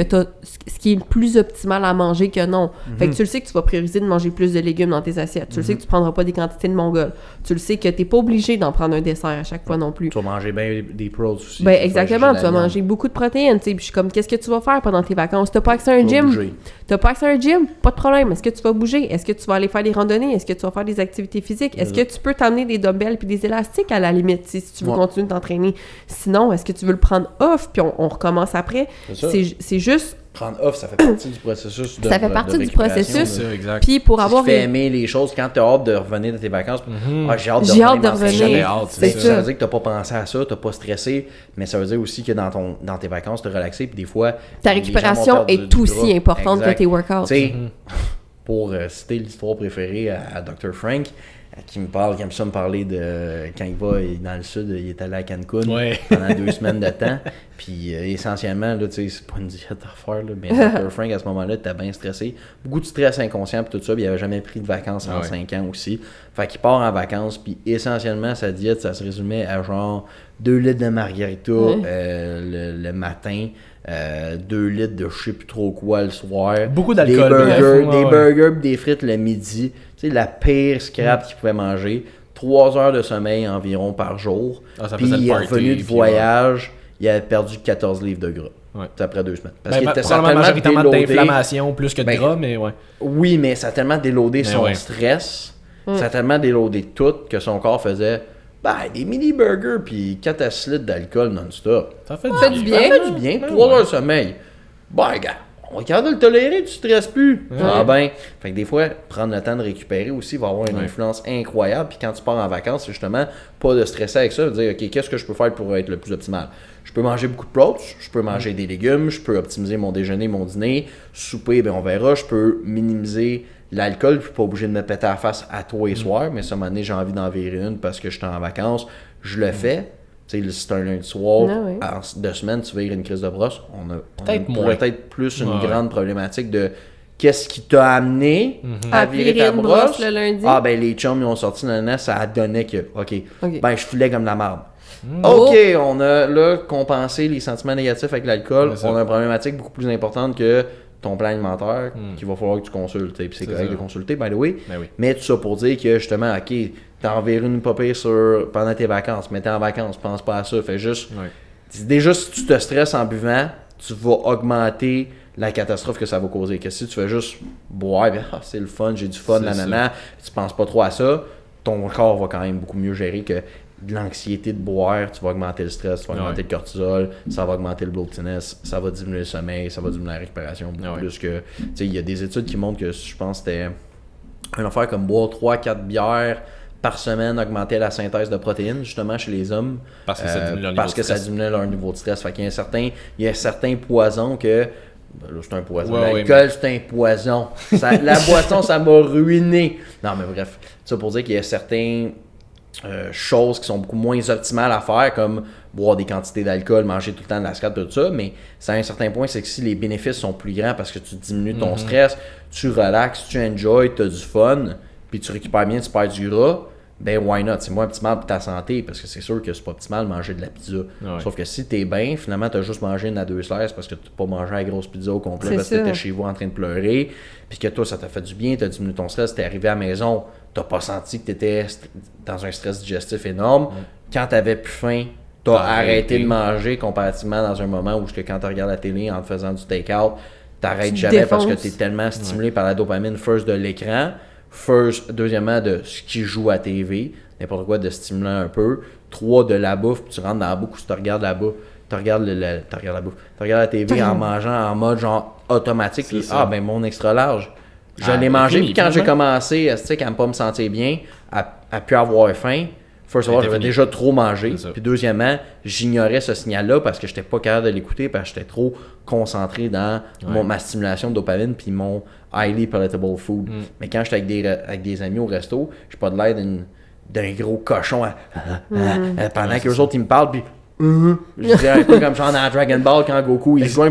qui est le plus optimal à manger que non. Fait que tu le sais que tu vas prioriser de manger plus de légumes dans tes assiettes. Tu le sais que tu prendras pas des quantités de mongol. Tu le sais que t'es pas obligé d'en prendre un dessert à chaque fois non plus. Tu vas manger bien des pros aussi. Ben tu vas exactement, faire tu juste vas de la manger beaucoup de protéines, tu sais. Puis je suis comme, qu'est-ce que tu vas faire pendant tes vacances? T'as pas accès à un viande. Tu vas gym? bouger. T'as pas accès à un gym? Pas de problème. Est-ce que tu vas bouger? Est-ce que tu vas aller faire des randonnées? Est-ce que tu vas faire des activités physiques? Est-ce que tu peux t'amener des dumbbells puis des élastiques à la limite, si tu veux Ouais. continuer de t'entraîner? Sinon, est-ce que tu veux le prendre off puis on recommence après? C'est ça. C'est juste, Prendre off, ça fait partie du processus de Ça fait partie du récupération, processus. là. C'est ça, exact. puis pour Si avoir... tu fais aimer les choses quand tu as hâte de revenir de tes vacances, j'ai hâte de J'ai revenir. hâte de m'entraîner. revenir. J'avais hâte, C'est Ça ça. veut dire que tu n'as pas pensé à ça, tu n'as pas stressé, mais ça veut dire aussi que dans tes vacances, tu as relaxé, puis des fois... Ta les gens récupération vont perdre est du aussi gras. importante Exact. que tes workouts. Tu sais, pour citer l'histoire préférée à Dr. Frank, qui aime ça me parler de quand il est dans le sud, il est allé à Cancun Ouais. pendant 2 semaines de temps. Puis essentiellement, là, tu sais, c'est pas une diète à faire, là, mais Dr. Frank, à ce moment-là, était bien stressé. Beaucoup de stress inconscient, puis tout ça, puis il avait jamais pris de vacances en Ouais. 5 ans aussi. Fait qu'il part en vacances, puis essentiellement, sa diète, ça se résumait à genre 2 litres de margarita le matin, 2 litres de je sais plus trop quoi le soir. Beaucoup Des d'alcool, burgers, bref, ouais, des ouais. burgers pis des frites le midi. Tu sais, la pire scrap qu'il pouvait manger. 3 heures de sommeil environ par jour. Ah, ça Puis faisait le il est party, revenu de puis voyage, il avait perdu 14 livres de gras. Ouais. C'est après 2 semaines. Parce Ben, qu'il était probablement certainement majoritairement déloadé. d'inflammation plus que de Ben, gras, mais ouais. Oui, mais ça a tellement déloadé Ben son ouais. stress Ça a tellement déloadé tout que son corps faisait des mini-burgers puis 4 à 6 litres d'alcool non-stop. Ça fait du bien. Ça fait du bien. 3 heures de sommeil. Gars, on est capable de le tolérer, tu stresses plus. Fait que des fois, prendre le temps de récupérer aussi va avoir une influence incroyable. Puis quand tu pars en vacances, c'est justement pas de stresser avec ça, de dire, OK, qu'est-ce que je peux faire pour être le plus optimal? Je peux manger beaucoup de protes, je peux manger des légumes, je peux optimiser mon déjeuner, mon dîner, souper, on verra, je peux minimiser l'alcool, je suis pas obligé de me péter la face à tous les soirs, mais ça m'a donné, j'ai envie d'en virer une parce que je suis en vacances, je le fais. Tu sais, si c'est un lundi soir, en 2 semaines, tu vires une crise de brosse, on pourrait peut-être plus une grande problématique de qu'est-ce qui t'a amené à virer ta brosse le lundi. Les chums, ils ont sorti ça a donné que, je filais comme de la marde. Oh. OK, on a là compensé les sentiments négatifs avec l'alcool. On a une problématique beaucoup plus importante que ton plan alimentaire qu'il va falloir que tu consultes. Puis c'est correct de consulter, by the way. Mais tout ça pour dire que justement, OK, t'en verras une popée pendant tes vacances. Mais t'es en vacances, pense pas à ça. Fais juste. Déjà, si tu te stresses en buvant, tu vas augmenter la catastrophe que ça va causer. Que si tu fais juste boire, c'est le fun, j'ai du fun, nanana, tu penses pas trop à ça, ton corps va quand même beaucoup mieux gérer que de l'anxiété de boire, tu vas augmenter le stress, tu vas augmenter le cortisol, ça va augmenter le bloatiness, ça va diminuer le sommeil, ça va diminuer la récupération beaucoup plus que... Tu sais, il y a des études qui montrent que je pense que c'était une affaire comme boire 3-4 bières par semaine augmentait la synthèse de protéines, justement, chez les hommes. Parce que ça diminuait leur niveau de stress. Fait qu'il y a certains poisons que... là, c'est un poison. L'alcool, c'est un poison. La boisson, ça m'a ruiné. Non, mais bref. Ça pour dire qu'il y a certains... choses qui sont beaucoup moins optimales à faire, comme boire des quantités d'alcool, manger tout le temps de la scrap, tout ça, mais à un certain point, c'est que si les bénéfices sont plus grands parce que tu diminues ton stress, tu relaxes, tu enjoy, tu as du fun, puis tu récupères bien, tu perds du gras, why not? C'est moins optimal pour ta santé, parce que c'est sûr que c'est pas optimal de manger de la pizza. Sauf que si t'es bien, finalement, t'as juste mangé une à 2 slices parce que t'as pas mangé la grosse pizza au complet parce que t'étais chez vous en train de pleurer, puis que toi, ça t'a fait du bien, t'as diminué ton stress, t'es arrivé à la maison, t'as pas senti que t'étais dans un stress digestif énorme. Quand t'avais plus faim, t'as arrêté de manger comparativement dans un moment où quand tu regardes la télé en te faisant du take-out, t'arrêtes jamais parce que t'es tellement stimulé par la dopamine, first de l'écran, deuxièmement de ce qui joue à TV, n'importe quoi de stimulant un peu, 3 de la bouffe, puis tu rentres dans la bouffe, tu regardes la bouffe, tu regardes la TV en mangeant en mode genre automatique, puis mon extra large. Je l'ai mangé, puis quand j'ai commencé à ne pas me sentir bien, à plus avoir faim, first of all, j'avais déjà trop mangé. Puis deuxièmement, j'ignorais ce signal-là parce que j'étais pas capable de l'écouter parce que j'étais trop concentré dans ma stimulation de dopamine puis mon highly palatable food. Mais quand j'étais avec des amis au resto, j'ai pas de l'air d'un gros cochon pendant qu'eux autres ils me parlent puis je dirais un peu comme genre dans Dragon Ball quand Goku il se joint,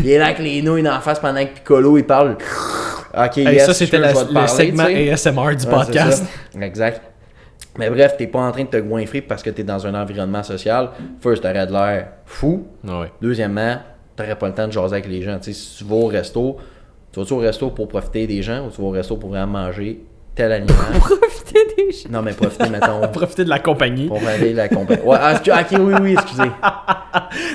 il est là avec les nouilles en face pendant que Piccolo il parle. Ok, ça c'était le segment ASMR du podcast. Exact. Mais bref, t'es pas en train de te goinfrer parce que t'es dans un environnement social. First, t'aurais de l'air fou. Deuxièmement, t'aurais pas le temps de jaser avec les gens. T'sais, si tu vas au resto, tu vas-tu au resto pour profiter des gens ou tu vas au resto pour vraiment manger tel aliment? Profiter des gens. Non, mais profiter, mettons. Profiter de la compagnie. Pour aller la compagnie. Ouais, oui, excusez.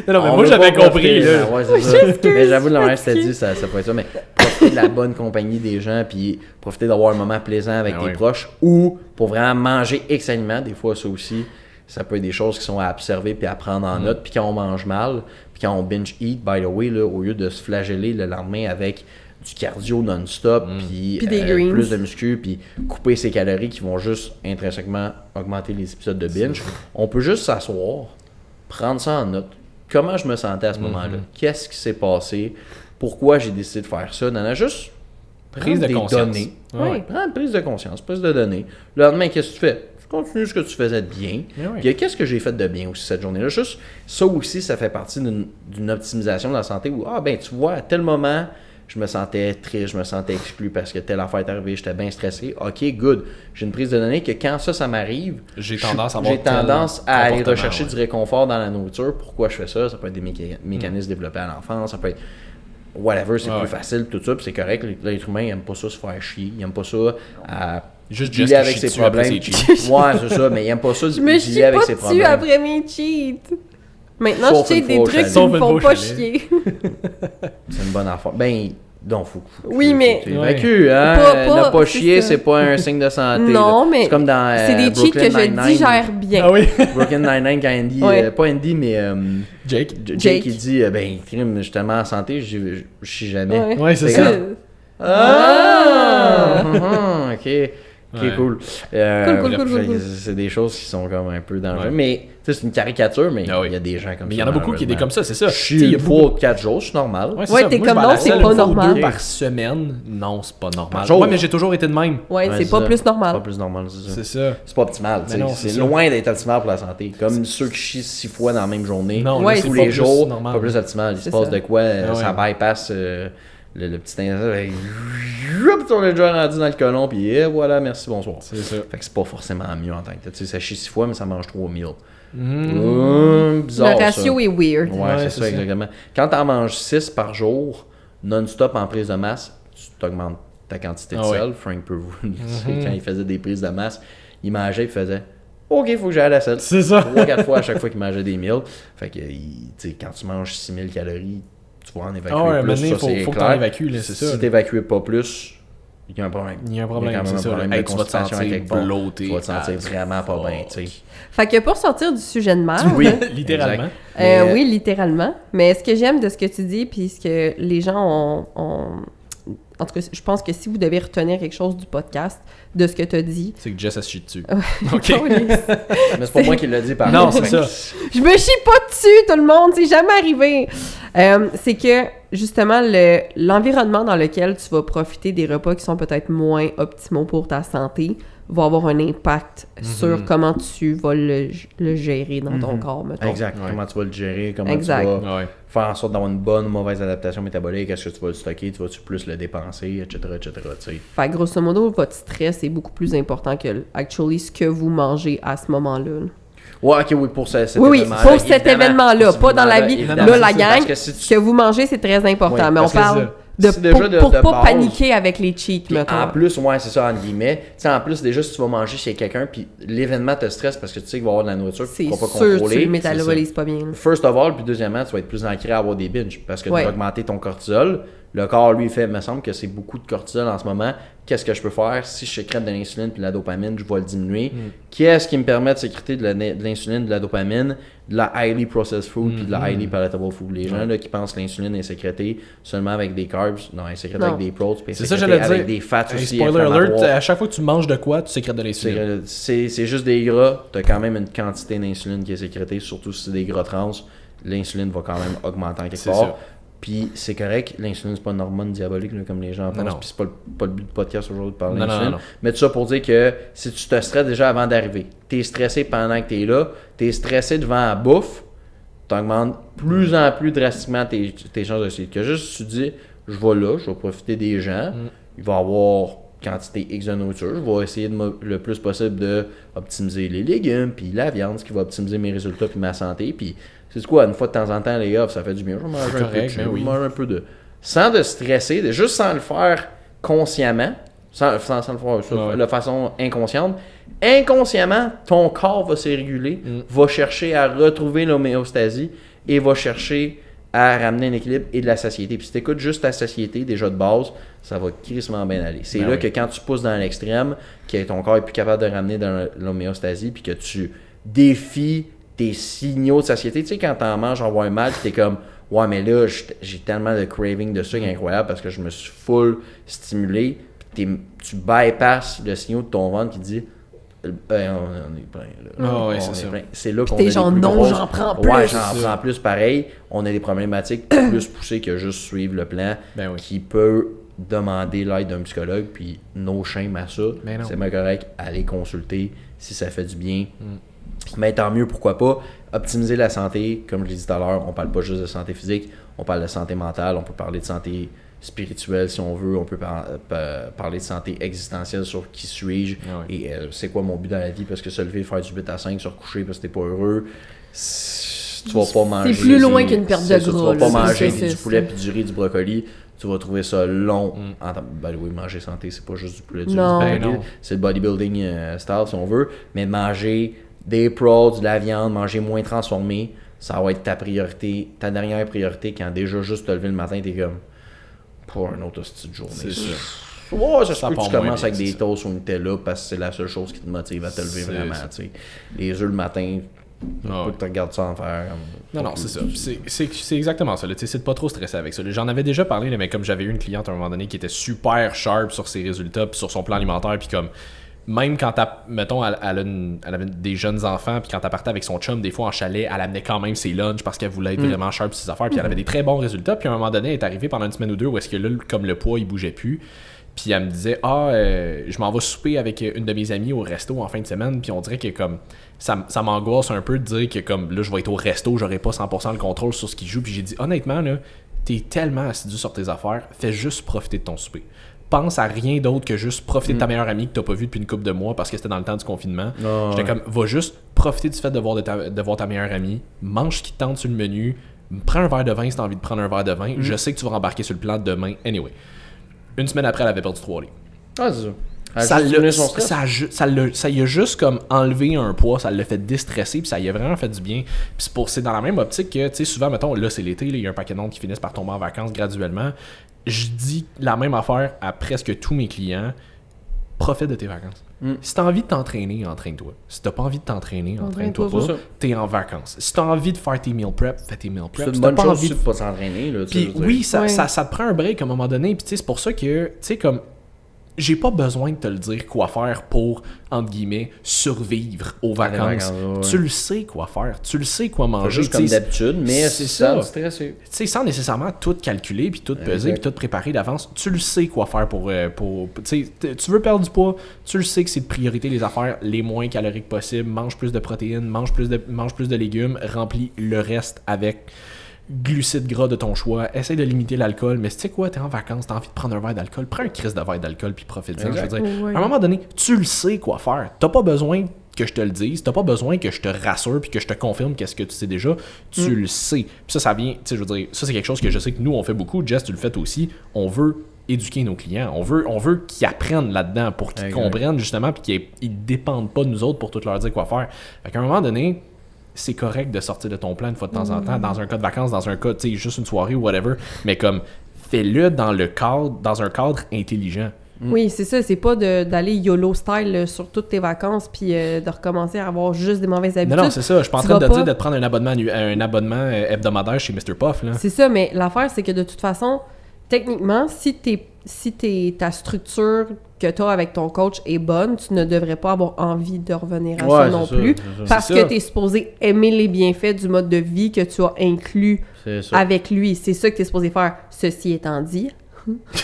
Non, mais moi j'avais compris. Là. Ouais, c'est ça. Mais j'avoue, la manière que c'était dit, ça peut être ça. Mais profiter de la bonne compagnie des gens, puis profiter d'avoir un moment plaisant avec tes proches, ou pour vraiment manger X aliments, des fois ça aussi, ça peut être des choses qui sont à observer puis à prendre en note. Puis quand on mange mal, puis quand on binge eat, by the way, là, au lieu de se flageller le lendemain avec du cardio non-stop, puis plus de muscu, puis couper ses calories qui vont juste intrinsèquement augmenter les épisodes de binge, on peut juste s'asseoir, prendre ça en note. Comment je me sentais à ce moment-là? Qu'est-ce qui s'est passé? Pourquoi j'ai décidé de faire ça? Juste prise de conscience. Prendre prise de conscience, prise de données. Le lendemain, qu'est-ce que tu fais? Tu continues ce que tu faisais de bien. Puis qu'est-ce que j'ai fait de bien aussi cette journée-là? Juste ça aussi, ça fait partie d'une optimisation de la santé où, tu vois, à tel moment, je me sentais triste, je me sentais exclu parce que telle affaire est arrivée, j'étais bien stressé. OK, good. J'ai une prise de données que quand ça m'arrive, j'ai tendance à aller rechercher du réconfort dans la nourriture. Pourquoi je fais ça? Ça peut être des mécanismes développés à l'enfance, ça peut être whatever, c'est plus facile, tout ça, puis c'est correct. L'être humain, il aime pas ça se faire chier, il aime pas ça à dealer avec ses problèmes. Ouais, c'est ça, mais il aime pas ça de dealer avec ses problèmes. Je me chie pas dessus après mes cheats. Maintenant, je cheat des trucs qui me font pas chier. C'est une bonne affaire. Ben, Donc, faut Oui, mais- tu évacues, hein? Pas- ne pas c'est chier, ça. c'est pas un signe de santé. Non, là. mais c'est comme dans c'est des cheats Brooklyn que je Nine-Nine. digère bien. Ah oui. Brooklyn Nine-Nine, quand Andy, Ouais. pas Andy, mais Jake. Jake, il dit, ben, crime, je suis tellement en santé, je chie jamais. Ouais, c'est C'est ça. Ah! Ok. Ok, Ouais. cool. Cool. C'est des choses qui sont comme un peu dangereuses. Ouais. Mais, tu sais, c'est une caricature, mais Ah oui. il y a des gens comme Mais il ça. y en a beaucoup qui étaient comme ça, c'est ça. Je Tu sais, il y suis a une beaucoup- fois ou 4 jours, c'est normal. Ouais, c'est Ouais, ça. t'es Moi, je comme vais à non, la c'est salle pas une fois ou normal. 2 par semaine. Non, c'est pas normal. Par jour. Ouais, mais j'ai toujours été de même. Ouais, c'est c'est pas ça. plus C'est pas normal. plus normal, c'est ça. C'est ça. C'est pas optimal. tu sais. Mais non, C'est c'est ça. loin d'être optimal pour la santé. Comme ceux qui chient 6 fois dans la même journée, Non, Ouais, là, c'est tous pas les plus jours, normal. pas plus optimal. Il se C'est passe ça. de quoi, Ah ça ouais. bypass le petit instant, et on est déjà rendu dans le colon, puis voilà, merci, bonsoir. C'est ça. Fait que c'est pas forcément mieux en tant que tel. Tu sais, ça chie 6 fois, mais ça mange 3 meals. Le Bizarre, ratio ça. est weird. Ouais, Ouais, c'est c'est ça, ça. exactement. Quand t'en manges 6 par jour, non-stop en prise de masse, tu t'augmentes ta quantité de Ah ouais. sel. Frank peut vous le dire, quand il faisait des prises de masse, il mangeait, il faisait « Ok, il faut que j'aille à la selle. » C'est ça. 3-4 fois à chaque fois qu'il mangeait des meals. Fait que, tu sais, quand tu manges 6000 calories, tu vas en évacuer Ah ouais, plus, maintenant, ça, c'est faut que clair. t'en évacues, là, c'est ça. Si là. t'évacues pas plus, il y a un problème. Il y a un quand problème, même c'est un ça. problème là. de Hey, tu vas te constipation à sentir quelque part. bloaté. Tu vas te sentir as vraiment pas bien, tu sais. Fait que pour sortir du sujet de merde, Oui, Littéralement. exact. Mais, oui, littéralement. Mais ce que j'aime de ce que tu dis, puis ce que les gens ont... En tout cas, je pense que si vous devez retenir quelque chose du podcast, de ce que tu as dit... C'est que Jess a chie dessus. Ok. Mais c'est pas moi qui l'ai dit par Non, contre. c'est ça. Je me chie pas dessus, tout le monde, c'est jamais arrivé. C'est que, justement, l'environnement dans lequel tu vas profiter des repas qui sont peut-être moins optimaux pour ta santé va avoir un impact sur comment tu vas le gérer dans ton corps, mettons. Exact. Ouais. Comment tu vas le gérer, comment Exact. tu vas Ouais. faire en sorte d'avoir une bonne ou mauvaise adaptation métabolique, est-ce que tu vas le stocker, tu vas-tu plus le dépenser, etc. tu sais. Fait que, grosso modo, votre stress est beaucoup plus important que, actually, ce que vous mangez à ce moment-là. Ouais, ok, oui, pour cet Oui, événement-là. pour cet événement-là, Pour cet pas dans la vie. événement-là, Là, la évidemment. gang, Parce que si ce tu- que vous mangez, c'est très important. Oui, mais on parce que parle c'est déjà pour de pas base. paniquer avec les cheats, Puis mettons. en plus, ouais, c'est ça, entre guillemets. Tu sais, en plus, déjà, si tu vas manger chez quelqu'un, puis l'événement te stresse parce que tu sais qu'il va y avoir de la nourriture, puis C'est tu ne pourras pas sûr que tu contrôler. le métabolises pas bien. First of all, puis deuxièmement, tu vas être plus encré à avoir des binges parce que Ouais. tu vas augmenter ton cortisol. Le corps, lui, fait, me semble que c'est beaucoup de cortisol en ce moment. Qu'est-ce que je peux faire? Si je sécrète de l'insuline puis de la dopamine, je vais le diminuer. Qu'est-ce qui me permet de sécréter de l'insuline, de la dopamine, de la highly processed food puis de la highly palatable food? Les gens là, qui pensent que l'insuline est sécrétée seulement avec des carbs, non, elle est sécrétée Non. avec des proteins, puis elle est C'est ça, sécrétée j'allais dire. avec des fats Hey, aussi. spoiler alert, inflammatoires. à chaque fois que tu manges de quoi, tu sécrètes de l'insuline. C'est juste des gras, tu as quand même une quantité d'insuline qui est sécrétée, surtout si c'est des gras trans, l'insuline va quand même augmenter en quelque C'est part. ça. Puis c'est correct, l'insuline c'est pas une hormone diabolique là, comme les gens pensent, non. puis c'est pas le but du podcast aujourd'hui de parler Non, d'insuline. non, non. Mais tout ça pour dire que si tu te stresses déjà avant d'arriver, t'es stressé pendant que t'es là, t'es stressé devant la bouffe, t'augmentes plus en plus drastiquement tes chances de suite. Que juste tu dis, je vais là, je vais profiter des gens, il va y avoir quantité X de nourriture, je vais essayer le plus possible de optimiser les légumes, puis la viande, ce qui va optimiser mes résultats puis ma santé, puis c'est quoi, une fois de temps en temps, les gars, ça fait du bien, je vais manger un peu de correct, chili, ben oui. je vais manger un peu de... Sans de stresser, juste sans le faire consciemment, sans le faire Ouais. de façon inconsciente, inconsciemment, ton corps va se réguler, va chercher à retrouver l'homéostasie et va chercher à ramener un équilibre et de la satiété. Puis si tu écoutes juste ta satiété, déjà de base, ça va crissement bien aller. C'est Ben là oui. que quand tu pousses dans l'extrême, que ton corps est plus capable de ramener dans l'homéostasie, puis que tu défies tes signaux de satiété. Tu sais, quand t'en manges, en vois mal, t'es comme, ouais, mais là, j'ai tellement de craving de sucre incroyable parce que je me suis full stimulé. Puis tu bypasses le signal de ton ventre qui dit, on est plein. Là. Ah ouais, On c'est est ça. plein. C'est là qu'on t'es a genre, les plus non, grosses- j'en prends Ouais, plus. j'en prends plus. Pareil, on a des problématiques plus poussées que juste suivre le plan Ben oui. qui peut demander l'aide d'un psychologue. Puis, no shame à ça. Ben non. C'est bien correct. Aller consulter si ça fait du bien. Mais tant mieux, pourquoi pas. Optimiser la santé, comme je l'ai dit tout à l'heure, on parle pas juste de santé physique, on parle de santé mentale, on peut parler de santé spirituelle si on veut, on peut parler de santé existentielle sur qui suis-je Ah ouais. et c'est quoi mon but dans la vie, parce que se lever, faire du 8 à 5, se recoucher parce que t'es pas heureux, tu vas pas manger. plus loin qu'une perte de c'est ça, gras, Tu vas là, pas manger c'est du ça. poulet puis du riz, du brocoli. Tu vas trouver ça long. Ben oui, manger santé, c'est pas juste du poulet, du riz, du Non. brocoli. Ben non. C'est le bodybuilding style si on veut. Mais manger des prods, de la viande, manger moins transformé, ça va être ta priorité, ta dernière priorité quand déjà juste te lever le matin, t'es comme Pour un autre hostie de journée. C'est ça. Ouais, ça se Ça peut que part tu moins commences bien, avec c'est des ça. toasts au Nutella parce que c'est la seule chose qui te motive à te lever C'est vraiment. ça. Tu sais. Les œufs le matin, Ah faut ouais. que tu regardes ça en faire. Non, non, c'est ça. C'est exactement ça. C'est de pas trop stresser avec ça. J'en avais déjà parlé, là, mais comme j'avais eu une cliente à un moment donné qui était super sharp sur ses résultats, puis sur son plan alimentaire, puis comme même quand mettons, elle avait des jeunes enfants, puis quand elle partait avec son chum, des fois en chalet, elle amenait quand même ses lunchs parce qu'elle voulait être vraiment sharp sur ses affaires, puis elle avait des très bons résultats. Puis à un moment donné, elle est arrivée pendant une semaine ou deux où est-ce que là, comme le poids, il bougeait plus. Puis elle me disait je m'en vais souper avec une de mes amies au resto en fin de semaine, puis on dirait que comme ça m'angoisse un peu de dire que comme là je vais être au resto, j'aurai pas 100% le contrôle sur ce qui joue. Puis j'ai dit honnêtement là, t'es tellement assidu sur tes affaires, fais juste profiter de ton souper. Pense à rien d'autre que juste profiter de ta meilleure amie que t'as pas vue depuis une couple de mois parce que c'était dans le temps du confinement. J'étais comme va juste profiter du fait de voir ta meilleure amie, mange ce qui te tente sur le menu, prends un verre de vin si t'as envie de prendre un verre de vin. Je sais que tu vas rembarquer sur le plan demain anyway. Une semaine après, elle avait perdu 3 livres. Ah, c'est ça. Ça y a juste comme enlevé un poids, ça l'a fait déstresser, puis ça y a vraiment fait du bien. Puis c'est dans la même optique que, tu sais, souvent, mettons, là c'est l'été, il y a un paquet de monde qui finissent par tomber en vacances graduellement. Je dis la même affaire à presque tous mes clients. Profite de tes vacances. Si t'as envie de t'entraîner, entraîne-toi. Si t'as pas envie de t'entraîner, entraîne-toi Entraîne-toi pas. T'es en vacances. Si t'as envie de faire tes meal prep, fais tes meal prep. C'est Si une t'as bonne pas chose envie aussi de pas s'entraîner. Là, puis oui, ça te prend un break à un moment donné. Puis tu sais, c'est pour ça que, tu sais, comme, j'ai pas besoin de te le dire quoi faire pour, entre guillemets, survivre aux vacances. Ouais. Tu le sais quoi faire. Tu le sais quoi manger. Juste comme d'habitude, mais c'est sans ça. stresser. Tu sais, sans nécessairement tout calculer, puis tout peser, puis tout préparer d'avance, tu le sais quoi faire pour tu sais, tu veux perdre du poids, tu le sais que c'est de priorité les affaires les moins caloriques possibles, mange plus de protéines, mange plus de légumes, remplis le reste avec glucides gras de ton choix, essaye de limiter l'alcool, mais tu sais quoi, t'es en vacances, t'as envie de prendre un verre d'alcool, prends un crise de verre d'alcool puis profite-en. Je veux dire, Ouais. à un moment donné, tu le sais quoi faire. T'as pas besoin que je te le dise, t'as pas besoin que je te rassure puis que je te confirme qu'est-ce que tu sais déjà, tu le sais. Puis ça vient, tu sais, je veux dire, ça c'est quelque chose que je sais que nous on fait beaucoup, Jess tu le fais aussi, on veut éduquer nos clients, on veut qu'ils apprennent là-dedans pour qu'ils comprennent justement puis qu'ils dépendent pas de nous autres pour tout leur dire quoi faire. Fait qu'à un moment donné, c'est correct de sortir de ton plan une fois de temps en temps, dans un cas de vacances, dans un cas, tu sais, juste une soirée ou whatever, mais comme, fais-le dans un cadre intelligent. Oui, c'est ça, c'est pas d'aller YOLO style sur toutes tes vacances puis de recommencer à avoir juste des mauvaises habitudes. Non, c'est ça, je suis pas en Tu train de vas te dire pas- de te prendre un abonnement hebdomadaire chez Mr. Puff, là. C'est ça, mais l'affaire, c'est que de toute façon, techniquement, si ta structure que tu as avec ton coach est bonne, tu ne devrais pas avoir envie de revenir à ça non plus. Parce C'est que ça. tu es supposé aimer les bienfaits du mode de vie que tu as inclus C'est ça. avec lui. C'est ça que tu es supposé faire. Ceci étant dit,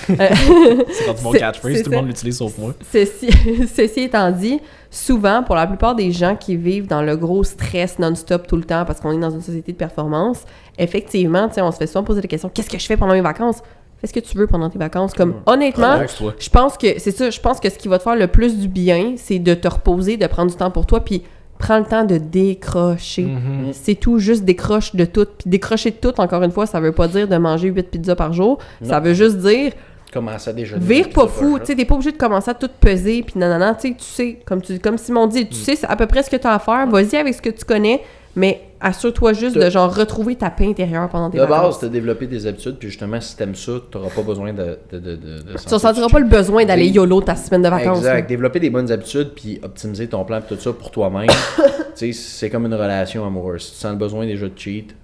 C'est rendu mon c'est- catchphrase, c'est tout le ça. monde l'utilise sauf moi. ceci étant dit, souvent, pour la plupart des gens qui vivent dans le gros stress non-stop tout le temps parce qu'on est dans une société de performance, effectivement, tu sais, on se fait souvent poser la question « Qu'est-ce que je fais pendant mes vacances? » Fais ce que tu veux pendant tes vacances. Comme, honnêtement, Relaxe-toi. je pense que c'est ça. Je pense que ce qui va te faire le plus du bien, c'est de te reposer, de prendre du temps pour toi, puis prends le temps de décrocher. Mhm. C'est tout, juste décroche de tout. Puis décrocher de tout, encore une fois, ça veut pas dire de manger 8 pizzas par jour. Ça veut juste dire Commence à déjeuner. vire pas fou. Tu sais, t'es pas obligé de commencer à tout peser, puis nanana. Tu sais, comme Simon dit, tu sais à peu près ce que t'as à faire. Vas-y avec ce que tu connais, mais assure-toi juste de genre retrouver ta paix intérieure pendant tes De vacances. base, t'as développé des habitudes, puis justement, si t'aimes ça, t'auras pas besoin de Tu ressentiras pas le besoin d'aller YOLO ta semaine de vacances. Exact. Développer des bonnes habitudes, puis optimiser ton plan, puis tout ça pour toi-même. Tu sais, c'est comme une relation amoureuse. Si tu sens le besoin déjà de cheat,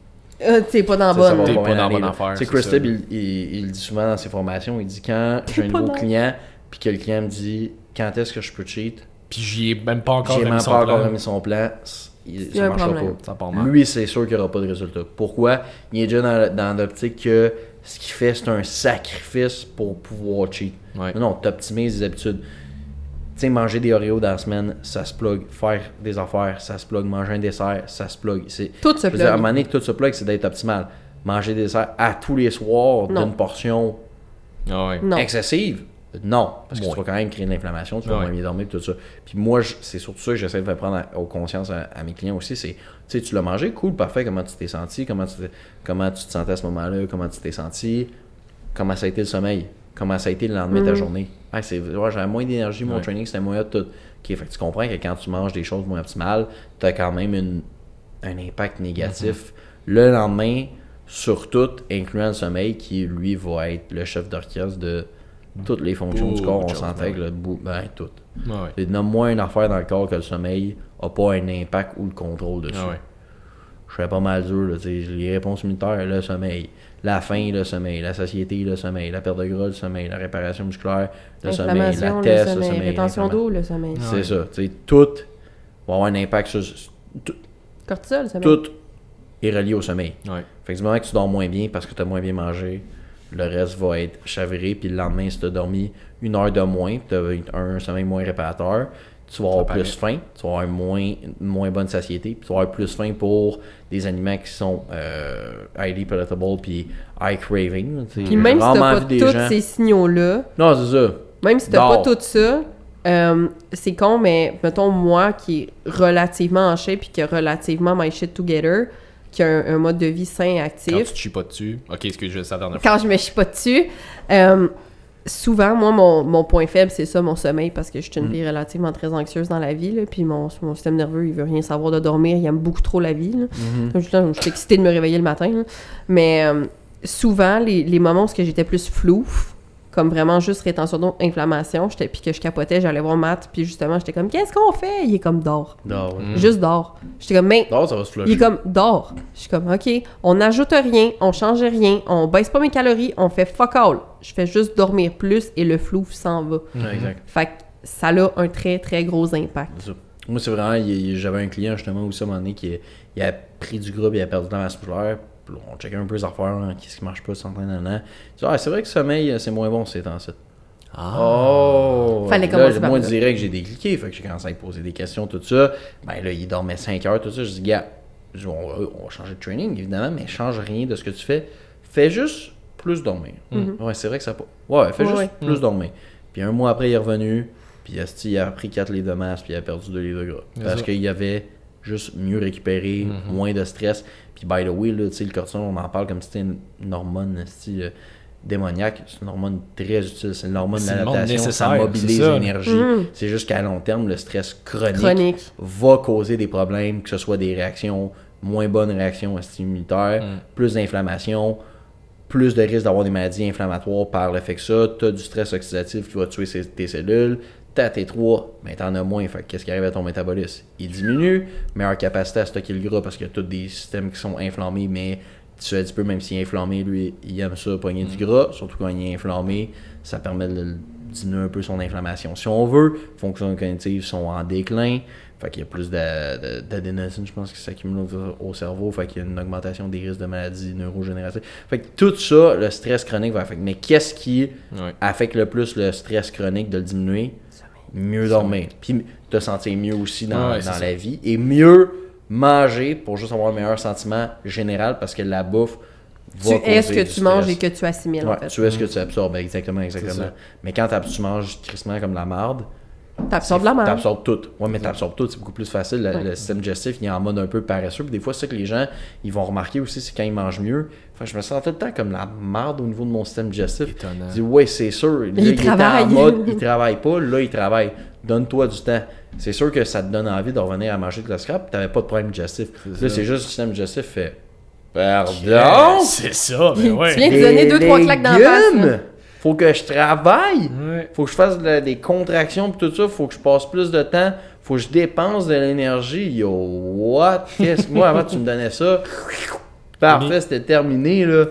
T'es pas dans la ça va bonne. T'es pas pas bien dans la aller, bonne là. affaire, Tu sais, c'est Chris ça. Tibb, il le dit souvent dans ses formations, il dit quand j'ai un pas nouveau dans- client, puis que le client me dit quand est-ce que je peux cheat, Puis j'y ai même pas encore j'ai même remis son pas encore plan. remis son plan, y a ça un marchera problème. pas. Ça part mal. Lui, c'est sûr qu'il n'y aura pas de résultat. Pourquoi? Il est déjà dans l'optique que ce qu'il fait, c'est un sacrifice pour pouvoir cheat. Ouais. Non, tu optimises les habitudes. Tu sais, manger des Oreos dans la semaine, ça se plug. Faire des affaires, ça se plug. Manger un dessert, ça se plug. Tout se Je veux dire, à un plug. moment donné, que tout se plug, c'est d'être optimal. Manger des desserts à tous les soirs Non. d'une portion Ah ouais. Non. excessive, non. Parce que Ouais. tu vas quand même créer de l'inflammation, tu vas Ouais. moins bien dormir, tout ça. Puis moi, c'est surtout ça que j'essaie de faire prendre aux conscience à mes clients aussi. C'est, tu sais, tu l'as mangé, cool, parfait, comment tu t'es senti, comment tu te sentais à ce moment-là, comment tu t'es senti, comment ça a été le sommeil, comment ça a été le lendemain de ta journée. Ah, j'avais moins d'énergie, mon Ouais. training, c'était moins hot, tout. Ok, fait que tu comprends que quand tu manges des choses moins optimales, tu as quand même un impact négatif. Le lendemain, sur tout, incluant le sommeil, qui lui va être le chef d'orchestre de toutes les fonctions du corps. On s'intègre, tout. Ouais. Nomme-moi une affaire dans le corps que le sommeil n'a pas un impact ou le contrôle dessus. Ah ouais. Je serais pas mal dur, là, les réponses militaires, le sommeil. La faim, le sommeil. La satiété, le sommeil. La perte de gras, le sommeil. La réparation musculaire, le sommeil. La Inflammation, test, le sommeil. rétention d'eau, le sommeil. Ah C'est ouais. ça. Tout va avoir un impact sur... Cortisol, le sommeil. Tout est relié au sommeil. Ouais. Fait que du moment que tu dors moins bien parce que tu as moins bien mangé, le reste va être chaviré. Puis le lendemain, si tu as dormi 1 heure de moins, tu as un sommeil moins réparateur, tu vas avoir paraît. plus faim, tu vas avoir une moins bonne satiété, puis tu vas avoir plus faim pour des aliments qui sont highly palatable puis high craving. Puis même si t'as pas tous ces signaux-là, non, c'est ça. même si t'as pas Dors. tout ça, c'est con, mais mettons moi qui est relativement en shape puis qui a relativement my shit together, qui a un mode de vie sain et Quand actif, tu te chies pas dessus. Ok, excuse-moi, c'est la dernière fois. quand je me chie pas dessus, souvent, moi, mon point faible, c'est ça, mon sommeil, parce que je suis une fille relativement très anxieuse dans la vie, là, puis mon système nerveux, il veut rien savoir de dormir, il aime beaucoup trop la vie. Là. Je suis excitée de me réveiller le matin. Là. Mais souvent, les moments où j'étais plus floue, comme vraiment juste rétention d'eau, inflammation, puis que je capotais, j'allais voir Matt, puis justement, j'étais comme, qu'est-ce qu'on fait? Il est comme, dors. Dors, ouais. Juste dors. J'étais comme, mais... Dors, ça va se flusher. Il est comme, dors. Je suis comme, OK, on n'ajoute rien, on change rien, on baisse pas mes calories, on fait fuck all. Je fais juste dormir plus et le flou s'en va. Ouais, exact. Fait que ça a un très, très gros impact. C'est ça. Moi, c'est vraiment, j'avais un client justement où ça, à un moment donné, il a pris du gras et il a perdu de la masse musculaire. Puis là, on checkait un peu les affaires, hein, qu'est-ce qui marche pas, s'entraîne, nan. Il dit, c'est vrai que le sommeil, c'est moins bon ces temps-ci. Oh! Fallait Là, commencer par moi, là. direct, j'ai décliqué. Fait que j'ai commencé à lui poser des questions, tout ça. Ben là, il dormait 5 heures, tout ça. Je dis, gars, on va changer de training, évidemment, mais change rien de ce que tu fais. Fais juste plus dormir. Ouais, c'est vrai que ça pas. Ouais, fais juste plus dormir. Puis un mois après, il est revenu. Puis il a pris 4 livres de masse, puis il a perdu 2 livres de gras. Parce qu'il avait juste mieux récupéré, moins de stress. Puis by the way, là, le cortisol, on en parle comme si c'était une hormone démoniaque. C'est une hormone très utile. C'est une hormone C'est une hormone d'adaptation. Ça nécessaire, mobilise c'est ça. l'énergie. C'est juste qu'à long terme, le stress Chronique. va causer des problèmes, que ce soit des réactions, moins bonnes réactions immunitaires, plus d'inflammation, plus de risque d'avoir des maladies inflammatoires par le fait que ça. Tu as du stress oxydatif qui va tuer tes cellules. T'as T3, mais t'en as moins. Fait qu'est-ce qui arrive à ton métabolisme? Il diminue, meilleure capacité à stocker le gras parce qu'il y a tous des systèmes qui sont inflammés, mais tu sais un petit peu, même s'il est inflammé, lui, il aime ça, pogner du gras, surtout quand il est inflammé, ça permet de diminuer un peu son inflammation. Si on veut, fonctions cognitives sont en déclin, fait qu'il y a plus d'adénosine, je pense, qui s'accumule au cerveau, fait qu'il y a une augmentation des risques de maladies neurogénératives. Fait que tout ça, le stress chronique va affecter. Mais qu'est-ce qui affecte le plus le stress chronique de le diminuer? Mieux dormir. Puis te sentir mieux aussi dans la vie. Et mieux manger pour juste avoir un meilleur sentiment général parce que la bouffe va Tu es ce que causer tu du manges stress. et que tu assimiles, en fait. Tu es ce que tu absorbes. Exactement. ça. Mais quand tu manges crissement comme la marde, T'absorbes la merde. t'absorbes tout. Ouais, mais t'absorbes tout, c'est beaucoup plus facile. Le système digestif, il est en mode un peu paresseux. Puis des fois, c'est ça que les gens, ils vont remarquer aussi, c'est quand ils mangent mieux. Enfin, je me sens tout le temps comme la marde au niveau de mon système digestif. Étonnant. Je dis, ouais, c'est sûr. Là, il était travaille. en mode, il travaille pas. Là, il travaille. Donne-toi du temps. C'est sûr que ça te donne envie de revenir à manger de la scrap. T'avais pas de problème digestif. Là, c'est juste le système digestif fait. Pardon? C'est ça, mais ouais. Tu viens de donner 2-3 claques dans la face. là. Faut que je travaille. Ouais. Faut que je fasse des contractions pis tout ça. Faut que je passe plus de temps. Faut que je dépense de l'énergie. Yo, what? Qu'est-ce que moi, avant, tu me donnais ça. Parfait, c'était terminé, là.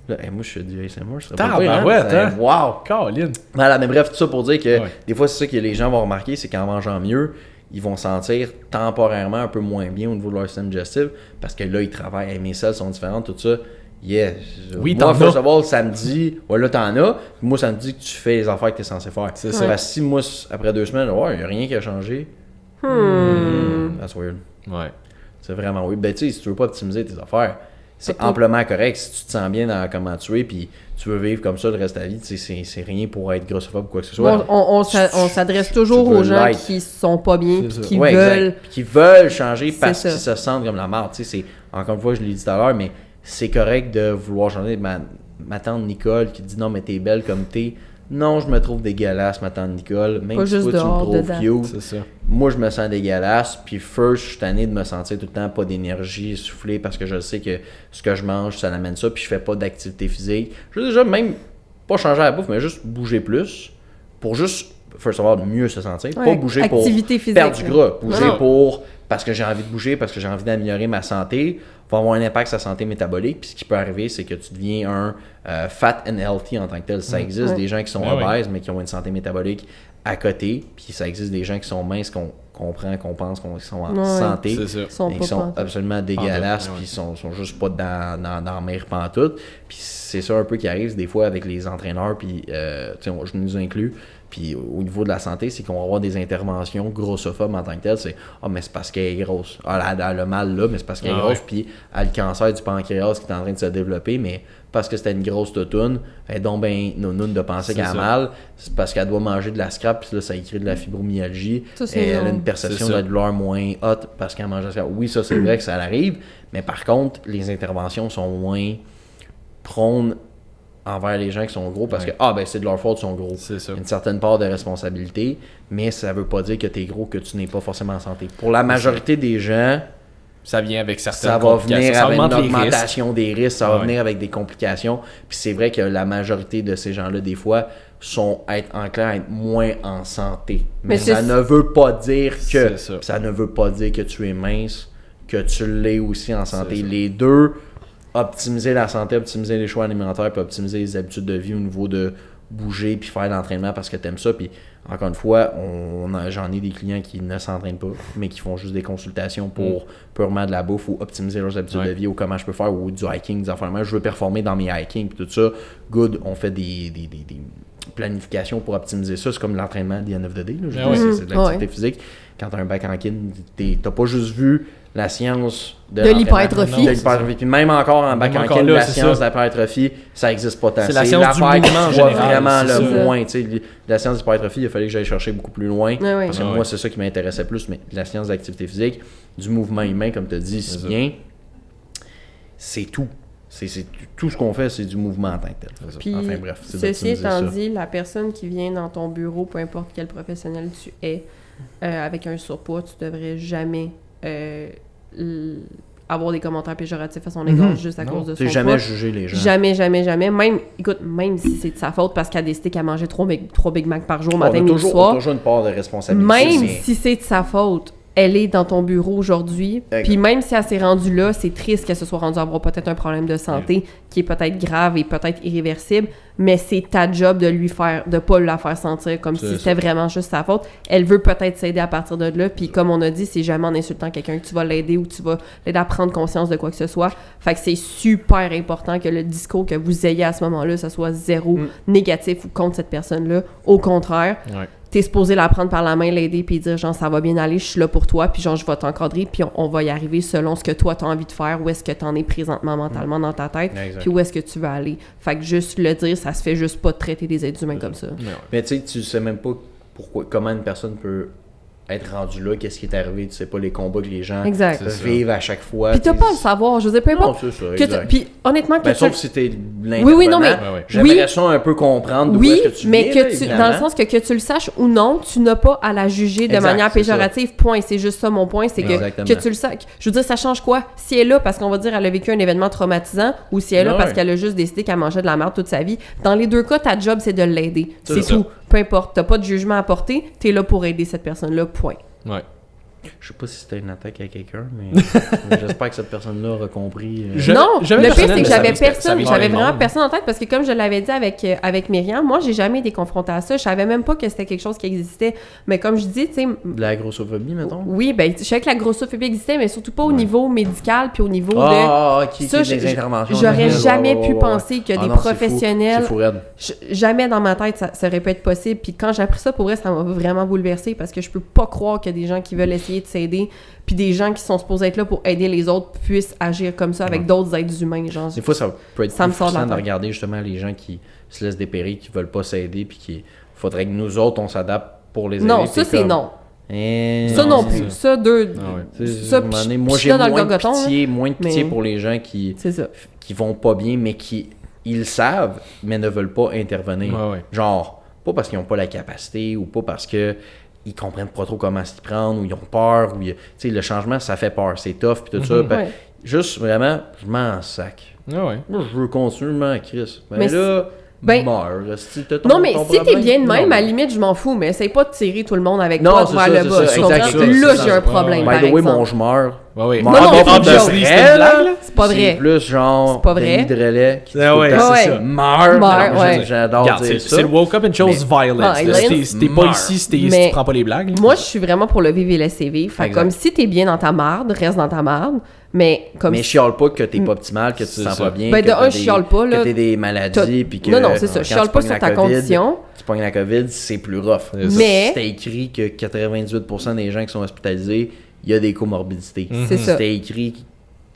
Là, moi, je suis du ASMR, je serais pas pire, Tabarouette, hein? Wow! Caroline. Voilà, mais bref, tout ça pour dire que Ouais. des fois, c'est ça que les gens vont remarquer, c'est qu'en mangeant mieux, ils vont sentir temporairement un peu moins bien au niveau de leur système digestif parce que là, ils travaillent, hey, mes selles sont différentes, tout ça. Yes. Oui, moi, t'en first as. of all, samedi, ouais, là, t'en as. Puis moi, ça me dit que tu fais les affaires que t'es censé faire. C'est Parce ça. que si moi, après 2 semaines, ouais, il n'y a rien qui a changé. That's weird. Ouais. C'est vraiment weird. Ben, tu sais, si tu veux pas optimiser tes affaires, c'est Pas- amplement correct. Si tu te sens bien dans comment tu es, puis tu veux vivre comme ça le reste de ta vie, tu sais, c'est rien pour être grossophobe ou quoi que ce soit. Bon, on s'adresse toujours tu veux aux gens l'être. qui sont pas bien C'est puis ça. qui Ouais, veulent. exact. Puis qui veulent changer C'est parce ça. qu'ils se sentent comme la merde. Tu sais, encore une fois, je l'ai dit tout à l'heure, mais c'est correct de vouloir changer. Ma tante Nicole qui dit non, mais t'es belle comme t'es. non, je me trouve dégueulasse, ma tante Nicole. Même Pas si juste toi, tu me dehors, trouves dedans. cute. C'est ça. Moi, je me sens dégueulasse. Puis first, je suis tanné de me sentir tout le temps pas d'énergie, essoufflé, parce que je sais que ce que je mange, ça l'amène ça. Puis je fais pas d'activité physique. Je veux déjà même pas changer la bouffe, mais juste bouger plus. Pour juste, first of all, mieux se sentir. Ouais, Pas bouger pour activité physique, perdre du là. gras. Bouger Non. pour... Parce que j'ai envie de bouger, parce que j'ai envie d'améliorer ma santé, va avoir un impact sur sa santé métabolique. Puis ce qui peut arriver, c'est que tu deviens un fat and healthy en tant que tel. Ça existe Ouais. des gens qui sont Ouais, obèses, mais qui ont une santé métabolique à côté. Puis ça existe des gens qui sont minces, qu'on comprend, qu'on pense, qui sont en Ouais. santé. C'est ça. Ils sont Et pas qui sont pantoute. absolument dégueulasses, ouais. puis sont juste pas dans la mer pantoute. Puis c'est ça un peu qui arrive des fois avec les entraîneurs, puis je nous inclus. Puis au niveau de la santé, c'est qu'on va avoir des interventions grossophobes en tant que telles. C'est « Ah, mais c'est parce qu'elle est grosse. Ah, elle a le mal là, mais c'est parce qu'elle est Ah grosse. ouais. Puis elle a le cancer du pancréas qui est en train de se développer, mais parce que c'était une grosse toutoune, elle est donc ben nounoune de penser C'est qu'elle a ça. mal. C'est parce qu'elle doit manger de la scrap, puis là, ça crée de la fibromyalgie. Ça, c'est Et elle a long. une perception C'est de ça. la douleur moins haute parce qu'elle mange de la scrap. Oui, ça, c'est vrai que ça arrive, mais par contre, les interventions sont moins prônes envers les gens qui sont gros parce Ouais. que c'est de leur faute, ils sont gros. C'est ça. Il y a une certaine part de responsabilité, mais ça veut pas dire que tu es gros, que tu n'es pas forcément en santé. Pour la majorité des gens, Ça vient avec certaines ça va complications. venir Ça avec une augmente les risques. augmentation des risques, ça va Ouais. venir avec des complications. Puis c'est vrai que la majorité de ces gens-là, des fois, sont être moins en santé. Mais Mais ça c'est- ne veut pas dire que C'est ça. ça ne veut pas dire que tu es mince, que tu l'es aussi en santé. C'est ça. Les deux, optimiser la santé, optimiser les choix alimentaires, puis optimiser les habitudes de vie au niveau de bouger puis faire de l'entraînement parce que tu aimes ça. Puis encore une fois, j'en ai des clients qui ne s'entraînent pas, mais qui font juste des consultations pour purement de la bouffe ou optimiser leurs habitudes Ouais. de vie ou comment je peux faire ou du hiking, des affaires. Je veux performer dans mes hikings puis tout ça. Good, on fait des planifications pour optimiser ça. C'est comme l'entraînement at the end of the day. Là. Je Ah veux dire, ouais. c'est de l'activité physique. Quand tu as un bac en kin, t'as pas juste vu la science De l'entraînement, l'hypertrophie. de l'hypertrophie. Puis même encore en bac Même en encore kin, là, la c'est science ça. de l'hypertrophie, ça existe pas tant. C'est la science du l'affaire que mouvement en tu vois général, vraiment c'est le ça. moins. Tu sais, la science de l'hypertrophie, il a fallu que j'aille chercher beaucoup plus loin. Ouais, ouais. Parce que Ouais, moi, ouais. c'est ça qui m'intéressait plus. Mais la science de l'activité physique, du mouvement humain, comme tu as dit si ça. bien, c'est tout. C'est tout ce qu'on fait, c'est du mouvement en tant que tel. Puis, Enfin bref, c'est ceci d'optimiser étant ça. dit, la personne qui vient dans ton bureau, peu importe quel professionnel tu es, avec un surpoids, tu devrais jamais avoir des commentaires péjoratifs à son égard juste à Non. cause de Tu son sais, jamais poids. juger les gens. Jamais, jamais, jamais. Même, écoute, même si c'est de sa faute parce qu'elle a décidé qu'elle mangeait 3 Big Mac par jour, On matin, a midi, toujours, soir. toujours une part de responsabilité. Même mais- si c'est de sa faute, elle est dans ton bureau aujourd'hui. Exact. Puis même si elle s'est rendue là, c'est triste qu'elle se soit rendue à avoir peut-être un problème de santé qui est peut-être grave et peut-être irréversible, mais c'est ta job de lui faire, de pas la faire sentir comme C'est si ça. c'était vraiment juste sa faute. Elle veut peut-être s'aider à partir de là, puis comme on a dit, c'est jamais en insultant quelqu'un que tu vas l'aider ou tu vas l'aider à prendre conscience de quoi que ce soit. Fait que c'est super important que le discours que vous ayez à ce moment-là, ça soit zéro négatif ou contre cette personne-là. Au contraire, Ouais. t'es supposé la prendre par la main, l'aider, puis dire genre ça va bien aller, je suis là pour toi, puis genre je vais t'encadrer, puis on va y arriver selon ce que toi t'as envie de faire, où est-ce que t'en es présentement mentalement dans ta tête, Exact. puis où est-ce que tu veux aller. Fait que juste le dire, ça se fait juste pas de traiter des êtres humains comme ça. Ouais. Mais tu sais, tu sais même pas comment une personne peut être rendue là, qu'est-ce qui est arrivé, tu sais pas les combats que les gens Exact. C'est ça. vivent à chaque fois. Puis t'as t'es- pas à le savoir, je veux dire, peu Non, importe. c'est ça, que tu- exact. Puis honnêtement, que Ben, tu... sauf si t'es l'intervenant. Oui, non, mais- Ouais, ouais. J'aimerais Oui. ça un peu comprendre d'où Oui, est-ce que tu mais viens, que là, tu, évidemment. dans le sens que tu le saches ou non, tu n'as pas à la juger de Exact, manière c'est ça. péjorative, point. C'est juste ça mon point, c'est Exactement. que tu le saches. Je veux dire, ça change quoi? Si elle est là parce qu'on va dire elle a vécu un événement traumatisant ou si elle est là Ouais. parce qu'elle a juste décidé qu'elle mangeait de la merde toute sa vie, dans les deux cas, ta job, c'est de l'aider. C'est C'est ça. tout. Peu importe. T'as pas de jugement à porter, t'es là pour aider cette personne-là, point. Ouais. Je sais pas si c'était une attaque à quelqu'un, mais j'espère que cette personne-là aura compris. Non, jamais le pire, personnel, c'est que mais ça j'avais vient- ça personne, vient j'avais du vraiment monde. personne en tête parce que comme je l'avais dit avec Myriam, moi, j'ai jamais été confrontée à ça. Je savais même pas que c'était quelque chose qui existait. Mais comme je dis, tu sais, De la grossophobie, mettons. oui, ben, je savais que la grossophobie existait, mais surtout pas au niveau médical puis au niveau de... Qui Ça, des interventions. j'aurais Ouais, jamais ouais, pu ouais, penser que ouais. des Ah non, c'est fou. professionnels... C'est fou, raide. Jamais dans ma tête, ça aurait pu être possible. Puis quand j'ai appris ça, pour vrai, ça m'a vraiment bouleversée parce que je peux pas croire qu'il y a des gens qui veulent essayer de s'aider puis des gens qui sont supposés être là pour aider les autres puissent agir comme ça avec Ouais. d'autres êtres humains, genre. Des fois, ça peut être Ça plus me sort de la frustrant de tête. regarder justement les gens qui se laissent dépérir, qui veulent pas s'aider, puis qui faudrait que nous autres, on s'adapte pour les aider. Non, puis ça, c'est comme- non. Eh, Ça non c'est plus. ça. Ça, deux... Ah ouais. Tu sais, Ça, à un moment donné, moi, puis j'ai là, dans le moins de gorgoton, pitié mais- pour les gens qui C'est ça. vont pas bien, mais qui ils le savent, mais ne veulent pas intervenir. Ouais. Genre, pas parce qu'ils n'ont pas la capacité ou pas parce que ils comprennent pas trop comment s'y prendre ou ils ont peur. Tu sais, le changement, ça fait peur. C'est tough puis tout ça. Ouais. Juste vraiment, je m'en sac. Ouais. Moi, je veux continuer, je m'en crisse. Mais là, meurs. Non, mais si t'es bien de même, non. à la limite, je m'en fous, mais essaye pas de tirer tout le monde avec Non, toi c'est vers ça, le c'est bas. ça, Tu comprends? exact, Là, ça, j'ai ça. un problème, By par the way, exemple. mon je meurs. Ouais. Non, non, c'est une joke. C'était une blague, là? C'est pas vrai. C'est plus genre C'est pas vrai. Denis Drolet qui Ah ouais, tout le temps, ouais. c'est ça. Meurt. Meurt, Non, ouais. J'adore Regarde, dire c'est ça. le woke up and chose violence. là. Violence. Si t'es pas ici, si tu Mais prends pas les blagues. là. Moi, je suis vraiment pour le vivre et laisser vivre. Fait Exact. comme si t'es bien dans ta marde, reste dans ta marde. Mais comme Mais chiale pas que t'es pas optimal, que tu te C'est sens ça. pas bien. Ben, que de t'as un, je chiale pas, là. Que t'as des maladies, puis que... Non, non, c'est ça. quand Je chiale tu pas pognes sur la ta COVID, condition. Tu pognes la COVID, c'est plus rough. Mais- C'était écrit que 98% des gens qui sont hospitalisés, il y a des comorbidités. C'est ça. C'était écrit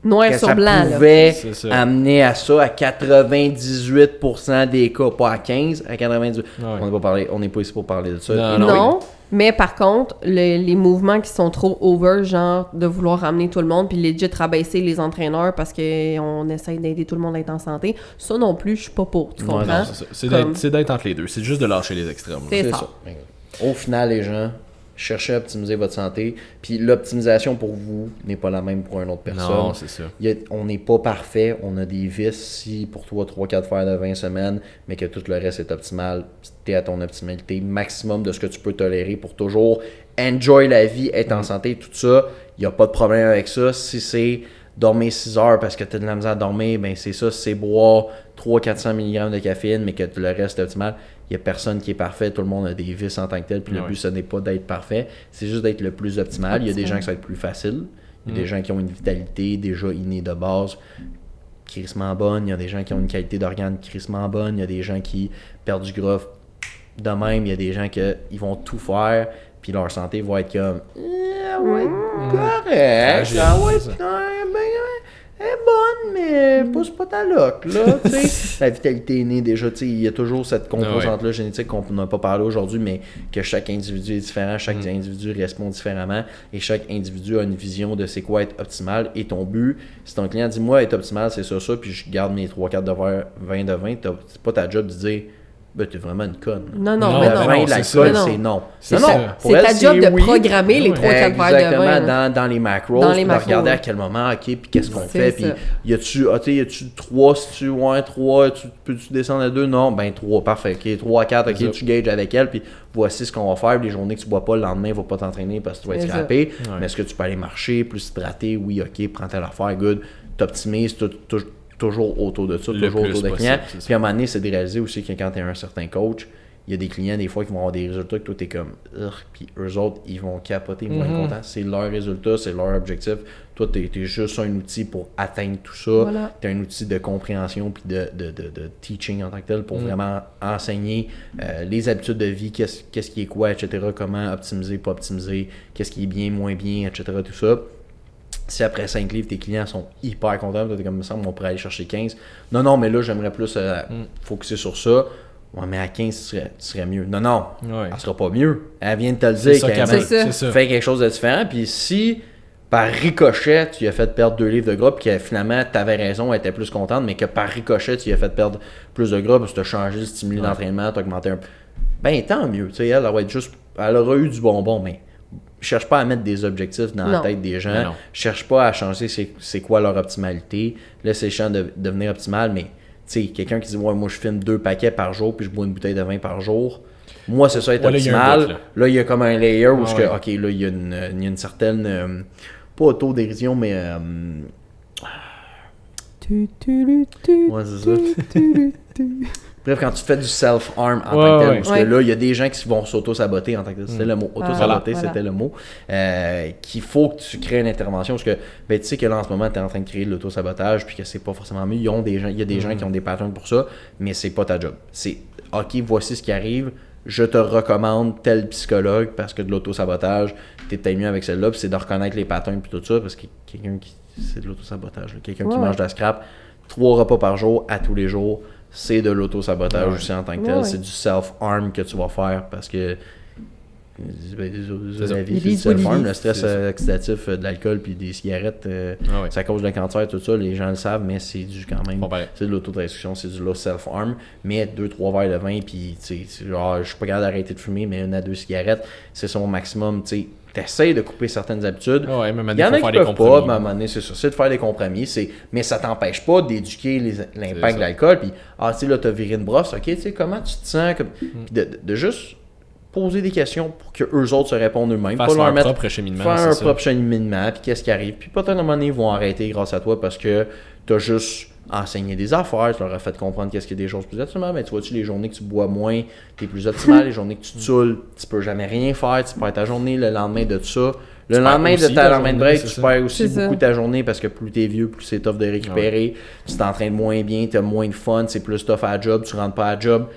Noir que sur ça blanc, là. pouvait C'est ça. amener à ça à 98% des cas, pas à 15, à 98. Ouais. On n'est pas ici pour parler de ça. Non, Et Non, mais par contre, les mouvements qui sont trop over, genre de vouloir ramener tout le monde puis legit rabaisser les entraîneurs parce qu'on essaye d'aider tout le monde à être en santé, ça non plus, je suis pas pour, tu Ouais, comprends? Non, c'est ça. C'est Comme- d'être entre les deux. C'est juste de lâcher les extrêmes. là. C'est C'est ça. ça. Au final, les gens, cherchez à optimiser votre santé. Puis l'optimisation pour vous n'est pas la même pour une autre personne. Non, c'est ça. On n'est pas parfait. On a des vices. Si pour toi, 3-4 fois de 20 semaines, mais que tout le reste est optimal, tu es à ton optimalité maximum de ce que tu peux tolérer pour toujours enjoy la vie, être en santé, tout ça. Il n'y a pas de problème avec ça. Si c'est dormir 6 heures parce que tu as de la misère à dormir, ben c'est ça. Si c'est boire 300-400 mg de caféine, mais que tout le reste est optimal, il n'y a personne qui est parfait. Tout le monde a des vices en tant que tel. Puis le Ouais. but, ce n'est pas d'être parfait. C'est juste d'être le plus optimal. Il y a des gens qui ça va être plus facile. Il y a des gens qui ont une vitalité déjà innée de base crissement bonne. Il y a des gens qui ont une qualité d'organe crissement bonne. Il y a des gens qui perdent du gras de même. Il y a des gens qui vont tout faire. Puis leur santé va être comme ouais, correct. Fragile, Ah ouais, c'est ça. elle est bonne, mais pousse pas ta loque, là, tu sais. La vitalité est née déjà, tu sais, il y a toujours cette composante-là génétique qu'on n'a pas parlé aujourd'hui, mais que chaque individu est différent, chaque individu répond différemment, et chaque individu a une vision de c'est quoi être optimal, et ton but, si ton client dit, moi, être optimal, c'est ça, puis je garde mes 3-4 de verre, 20 de 20, c'est pas ta job de dire, ben, t'es vraiment une conne. Non, non, Non, mais Le non. 20 de c'est l'alcool, ça. c'est non. C'est Non, ça. non, pour C'est elle, ta job de oui. programmer les 3-4 verres de vin. Exactement, là. dans les macros, Dans les puis macros, regarder oui. à quel moment, ok, puis qu'est-ce qu'on C'est fait, puis ça. y a-tu 3, si tu, ouais, 3, peux-tu descendre à 2, non, ben 3, parfait, ok, 3 à 4, C'est ok, ça. tu gages avec elle, puis voici ce qu'on va faire, les journées que tu bois pas, le lendemain, va pas t'entraîner parce que tu vas être C'est ça. scrappé, Ouais. mais est-ce que tu peux aller marcher, plus hydrater, oui, ok, prends telle affaire, good, t'optimises, toujours autour de ça, Le toujours plus autour de possible, clients, c'est ça. puis à un moment donné, c'est de réaliser aussi que quand tu es un certain coach, il y a des clients des fois qui vont avoir des résultats que toi t'es comme ugh, puis eux autres ils vont capoter, ils vont être contents, c'est leur résultat, c'est leur objectif, toi t'es juste un outil pour atteindre tout ça, Voilà. t'es un outil de compréhension puis de teaching en tant que tel pour vraiment enseigner les habitudes de vie, qu'est-ce qui est quoi, etc., comment optimiser, pas optimiser, qu'est-ce qui est bien, moins bien, etc., tout ça. Si après 5 livres, tes clients sont hyper contents, toi t'es comme ça, on pourrait aller chercher 15. Non, mais là j'aimerais plus focuser sur ça. Ouais, mais à 15, tu serais mieux. Non, Ouais. elle sera pas mieux. Elle vient de te le C'est dire ça qu'elle qu'elle C'est ça. C'est ça. fait quelque chose de différent. Puis si, par ricochet, tu lui as fait perdre 2 livres de gras, puis que finalement, tu avais raison, elle était plus contente, mais que par ricochet, tu lui as fait perdre plus de gras, parce que tu as changé le stimuli d'entraînement, tu as augmenté un peu. Ben, tant mieux. Tu sais, elle va être juste. Elle aura eu du bonbon, mais cherche pas à mettre des objectifs dans la Non. tête des gens. Mais non. Cherche pas à changer c'est quoi leur optimalité. Là, c'est chiant de devenir optimal, mais tu sais, quelqu'un qui dit ouais, moi je filme 2 paquets par jour puis je bois une bouteille de vin par jour. Moi, c'est ça être Ouais, là, il y a un optimal. bout, Là, il y a comme un layer où Ah, que, ouais. ok, là, il y a une certaine pas autodérision, mais ouais, c'est ça. Bref, quand tu fais du self-harm en tant que tel, ouais. parce que là, il y a des gens qui vont s'auto-saboter en tant que tel. C'était le mot. Auto-saboter, Voilà. c'était le mot. Qu'il faut que tu crées une intervention. Parce que ben, tu sais que là, en ce moment, tu es en train de créer de l'auto-sabotage, puis que c'est pas forcément mieux. Il y a des gens qui ont des patterns pour ça, mais c'est pas ta job. C'est OK, voici ce qui arrive. Je te recommande tel psychologue parce que de l'auto-sabotage, t'es peut-être mieux avec celle-là, puis c'est de reconnaître les patterns puis tout ça, parce que quelqu'un qui. C'est de l'auto-sabotage. Là. Quelqu'un qui mange de la scrap 3 repas par jour à tous les jours. C'est de l'auto-sabotage aussi en tant que tel. Ouais. C'est du self-harm que tu vas faire parce que la vie, Il c'est dit le self-harm, Olivier. le stress C'est ça. oxydatif de l'alcool puis des cigarettes, Ah ouais. ça cause le cancer, tout ça, les gens le savent, mais c'est du quand même. Bon, pareil. C'est de l'autodestruction, c'est du low self-harm. Mais 2-3 verres de vin, puis tu sais, genre, je suis pas capable d'arrêter de fumer, mais 1 à 2 cigarettes, c'est son maximum. Tu sais, t'essayes de couper certaines habitudes. Ah ouais, mais Il y en a faut qui faire des peuvent pas, compromis. mais à un moment donné, c'est ça. C'est de faire des compromis. Mais ça t'empêche pas d'éduquer l'impact ça. de l'alcool. Puis, tu sais, là, t'as viré une brosse, ok, tu sais, comment tu te sens? Puis de juste poser des questions pour que eux autres se répondent eux-mêmes. Faire Pas leur leur mettre propre cheminement, faire c'est un ça. propre cheminement, puis qu'est-ce qui arrive. Puis peut-être à un moment donné, ils vont arrêter grâce à toi parce que tu as juste enseigné des affaires, tu leur as fait comprendre qu'est-ce qu'il y a des choses plus optimales. Mais tu vois-tu, les journées que tu bois moins, tu es plus optimal. Les journées que tu te saoules, tu peux jamais rien faire, tu perds ta journée le lendemain de tout ça. Le Tu lendemain perds de aussi ta ta lendemain de journée, break, c'est tu ça. perds aussi C'est beaucoup ça. ta journée parce que plus t'es vieux, plus c'est tough de récupérer. Tu t'entraînes moins bien, tu as moins de fun, c'est plus tough à la job, tu rentres pas à la job.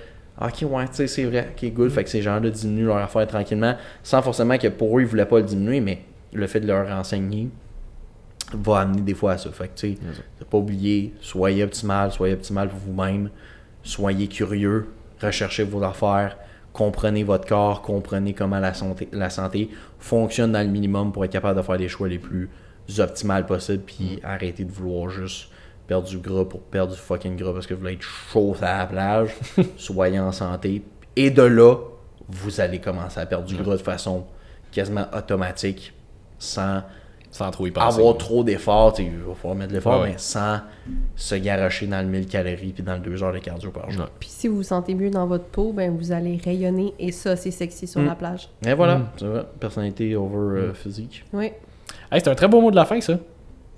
Ok, ouais, tu sais, c'est vrai, ok, good. Fait que ces gens-là diminuent leur affaire tranquillement, sans forcément que pour eux, ils voulaient pas le diminuer, mais le fait de leur enseigner va amener des fois à ça. Fait que, tu sais, t'as pas oublié, soyez optimal pour vous-même, soyez curieux, recherchez vos affaires, comprenez votre corps, comprenez comment la santé fonctionne dans le minimum pour être capable de faire les choix les plus optimales possibles, puis arrêtez de vouloir juste perdre du gras pour perdre du fucking gras parce que vous voulez être chaud à la plage. Soyez en santé. Et de là, vous allez commencer à perdre du gras de façon quasiment automatique, sans trop y penser. avoir trop d'efforts. Il va falloir mettre de l'effort, Ouais. mais sans se garocher dans le 1000 calories puis dans le 2 heures de cardio par jour. Ouais. Puis si vous vous sentez mieux dans votre peau, ben vous allez rayonner et ça, c'est sexy sur la plage. Et voilà, c'est vrai. Personnalité over physique. Oui. Hey, c'est un très beau mot de la fin, ça.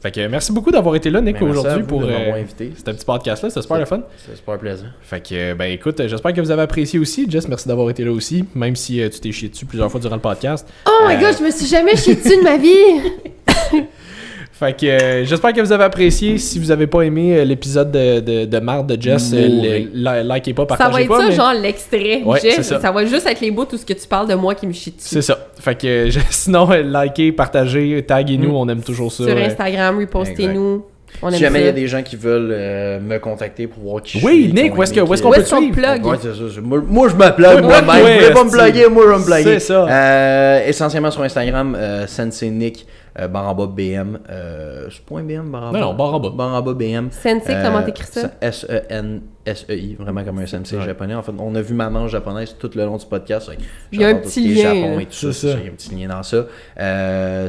Fait que merci beaucoup d'avoir été là, Nick, Ben, merci à aujourd'hui vous pour de m'avoir invité. ce petit podcast-là. C'était super le fun. C'est super plaisant. Fait que, ben écoute, j'espère que vous avez apprécié aussi. Jess, merci d'avoir été là aussi, même si tu t'es chié dessus plusieurs fois durant le podcast. Oh my god, je me suis jamais chié dessus de ma vie! Fait que j'espère que vous avez apprécié. Si vous avez pas aimé l'épisode de marde de Jess, likez pas, Ça va partagez être pas. ça, mais- genre l'extrait. Ouais, Jeff, c'est ça. ça va juste être les bouts, tout ce que tu parles de moi qui me chie dessus. C'est ça. Fait que sinon, likez, partagez, taguez-nous, on aime toujours ça. Sur Instagram, repostez-nous. On aime Si jamais il y ça. a des gens qui veulent me contacter pour voir qui je Oui, suis, Nick, qui où est-ce ont aimé qu'on qui- Où peut est-ce qu'on te suivre? plug? Ouais, c'est ça. Moi, je me plug Ouais, moi-même. ouais, Vous voulez pas me esti. plugger, moi, je vais me plugger. C'est ça. Essentiellement sur Instagram, Sensei Nick, barre en bas BM. C'est point BM, barre en bas? Non, barre en bas. Barre en bas BM. Sensei, comment t'écris ça? SENSEI, vraiment comme un sensei Ouais. japonais. En fait, on a vu maman japonaise tout le long du podcast. Il y a un j'adore tout petit ce qui est lien, Japon là. et tout ça. C'est ça. Il y a un petit lien dans ça.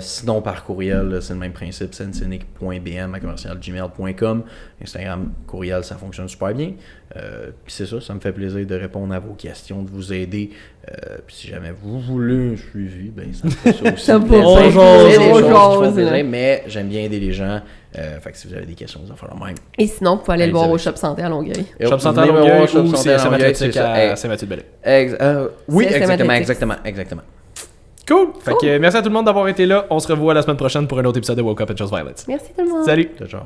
Sinon, par courriel, là, c'est le même principe. sensenic.bm@gmail.com. Instagram, courriel, ça fonctionne super bien. Puis c'est ça me fait plaisir de répondre à vos questions, de vous aider. Puis si jamais vous voulez un suivi, ben ça me fait ça aussi. Ça me fait plaisir. plaisir. C'est des On choses qui font jase, plaisir, là. mais j'aime bien aider les gens. Fait que si vous avez des questions, vous en faites la même. Et sinon, vous pouvez aller le voir Allez-y au avec Shop Santé à Longueuil. Shop Santé à Venez me Longueuil voir, Shop ou Santé c'est à Longueuil, Saint-Mathétique c'est ça. à Saint-Mathieu-de-Belleuil. Oui, C'est exactement, Saint-Mathétique. exactement. Cool! Fait que merci à tout le monde d'avoir été là. On se revoit la semaine prochaine pour un autre épisode de Woke Up and Chose Violence. Merci tout le monde. Salut! Ciao.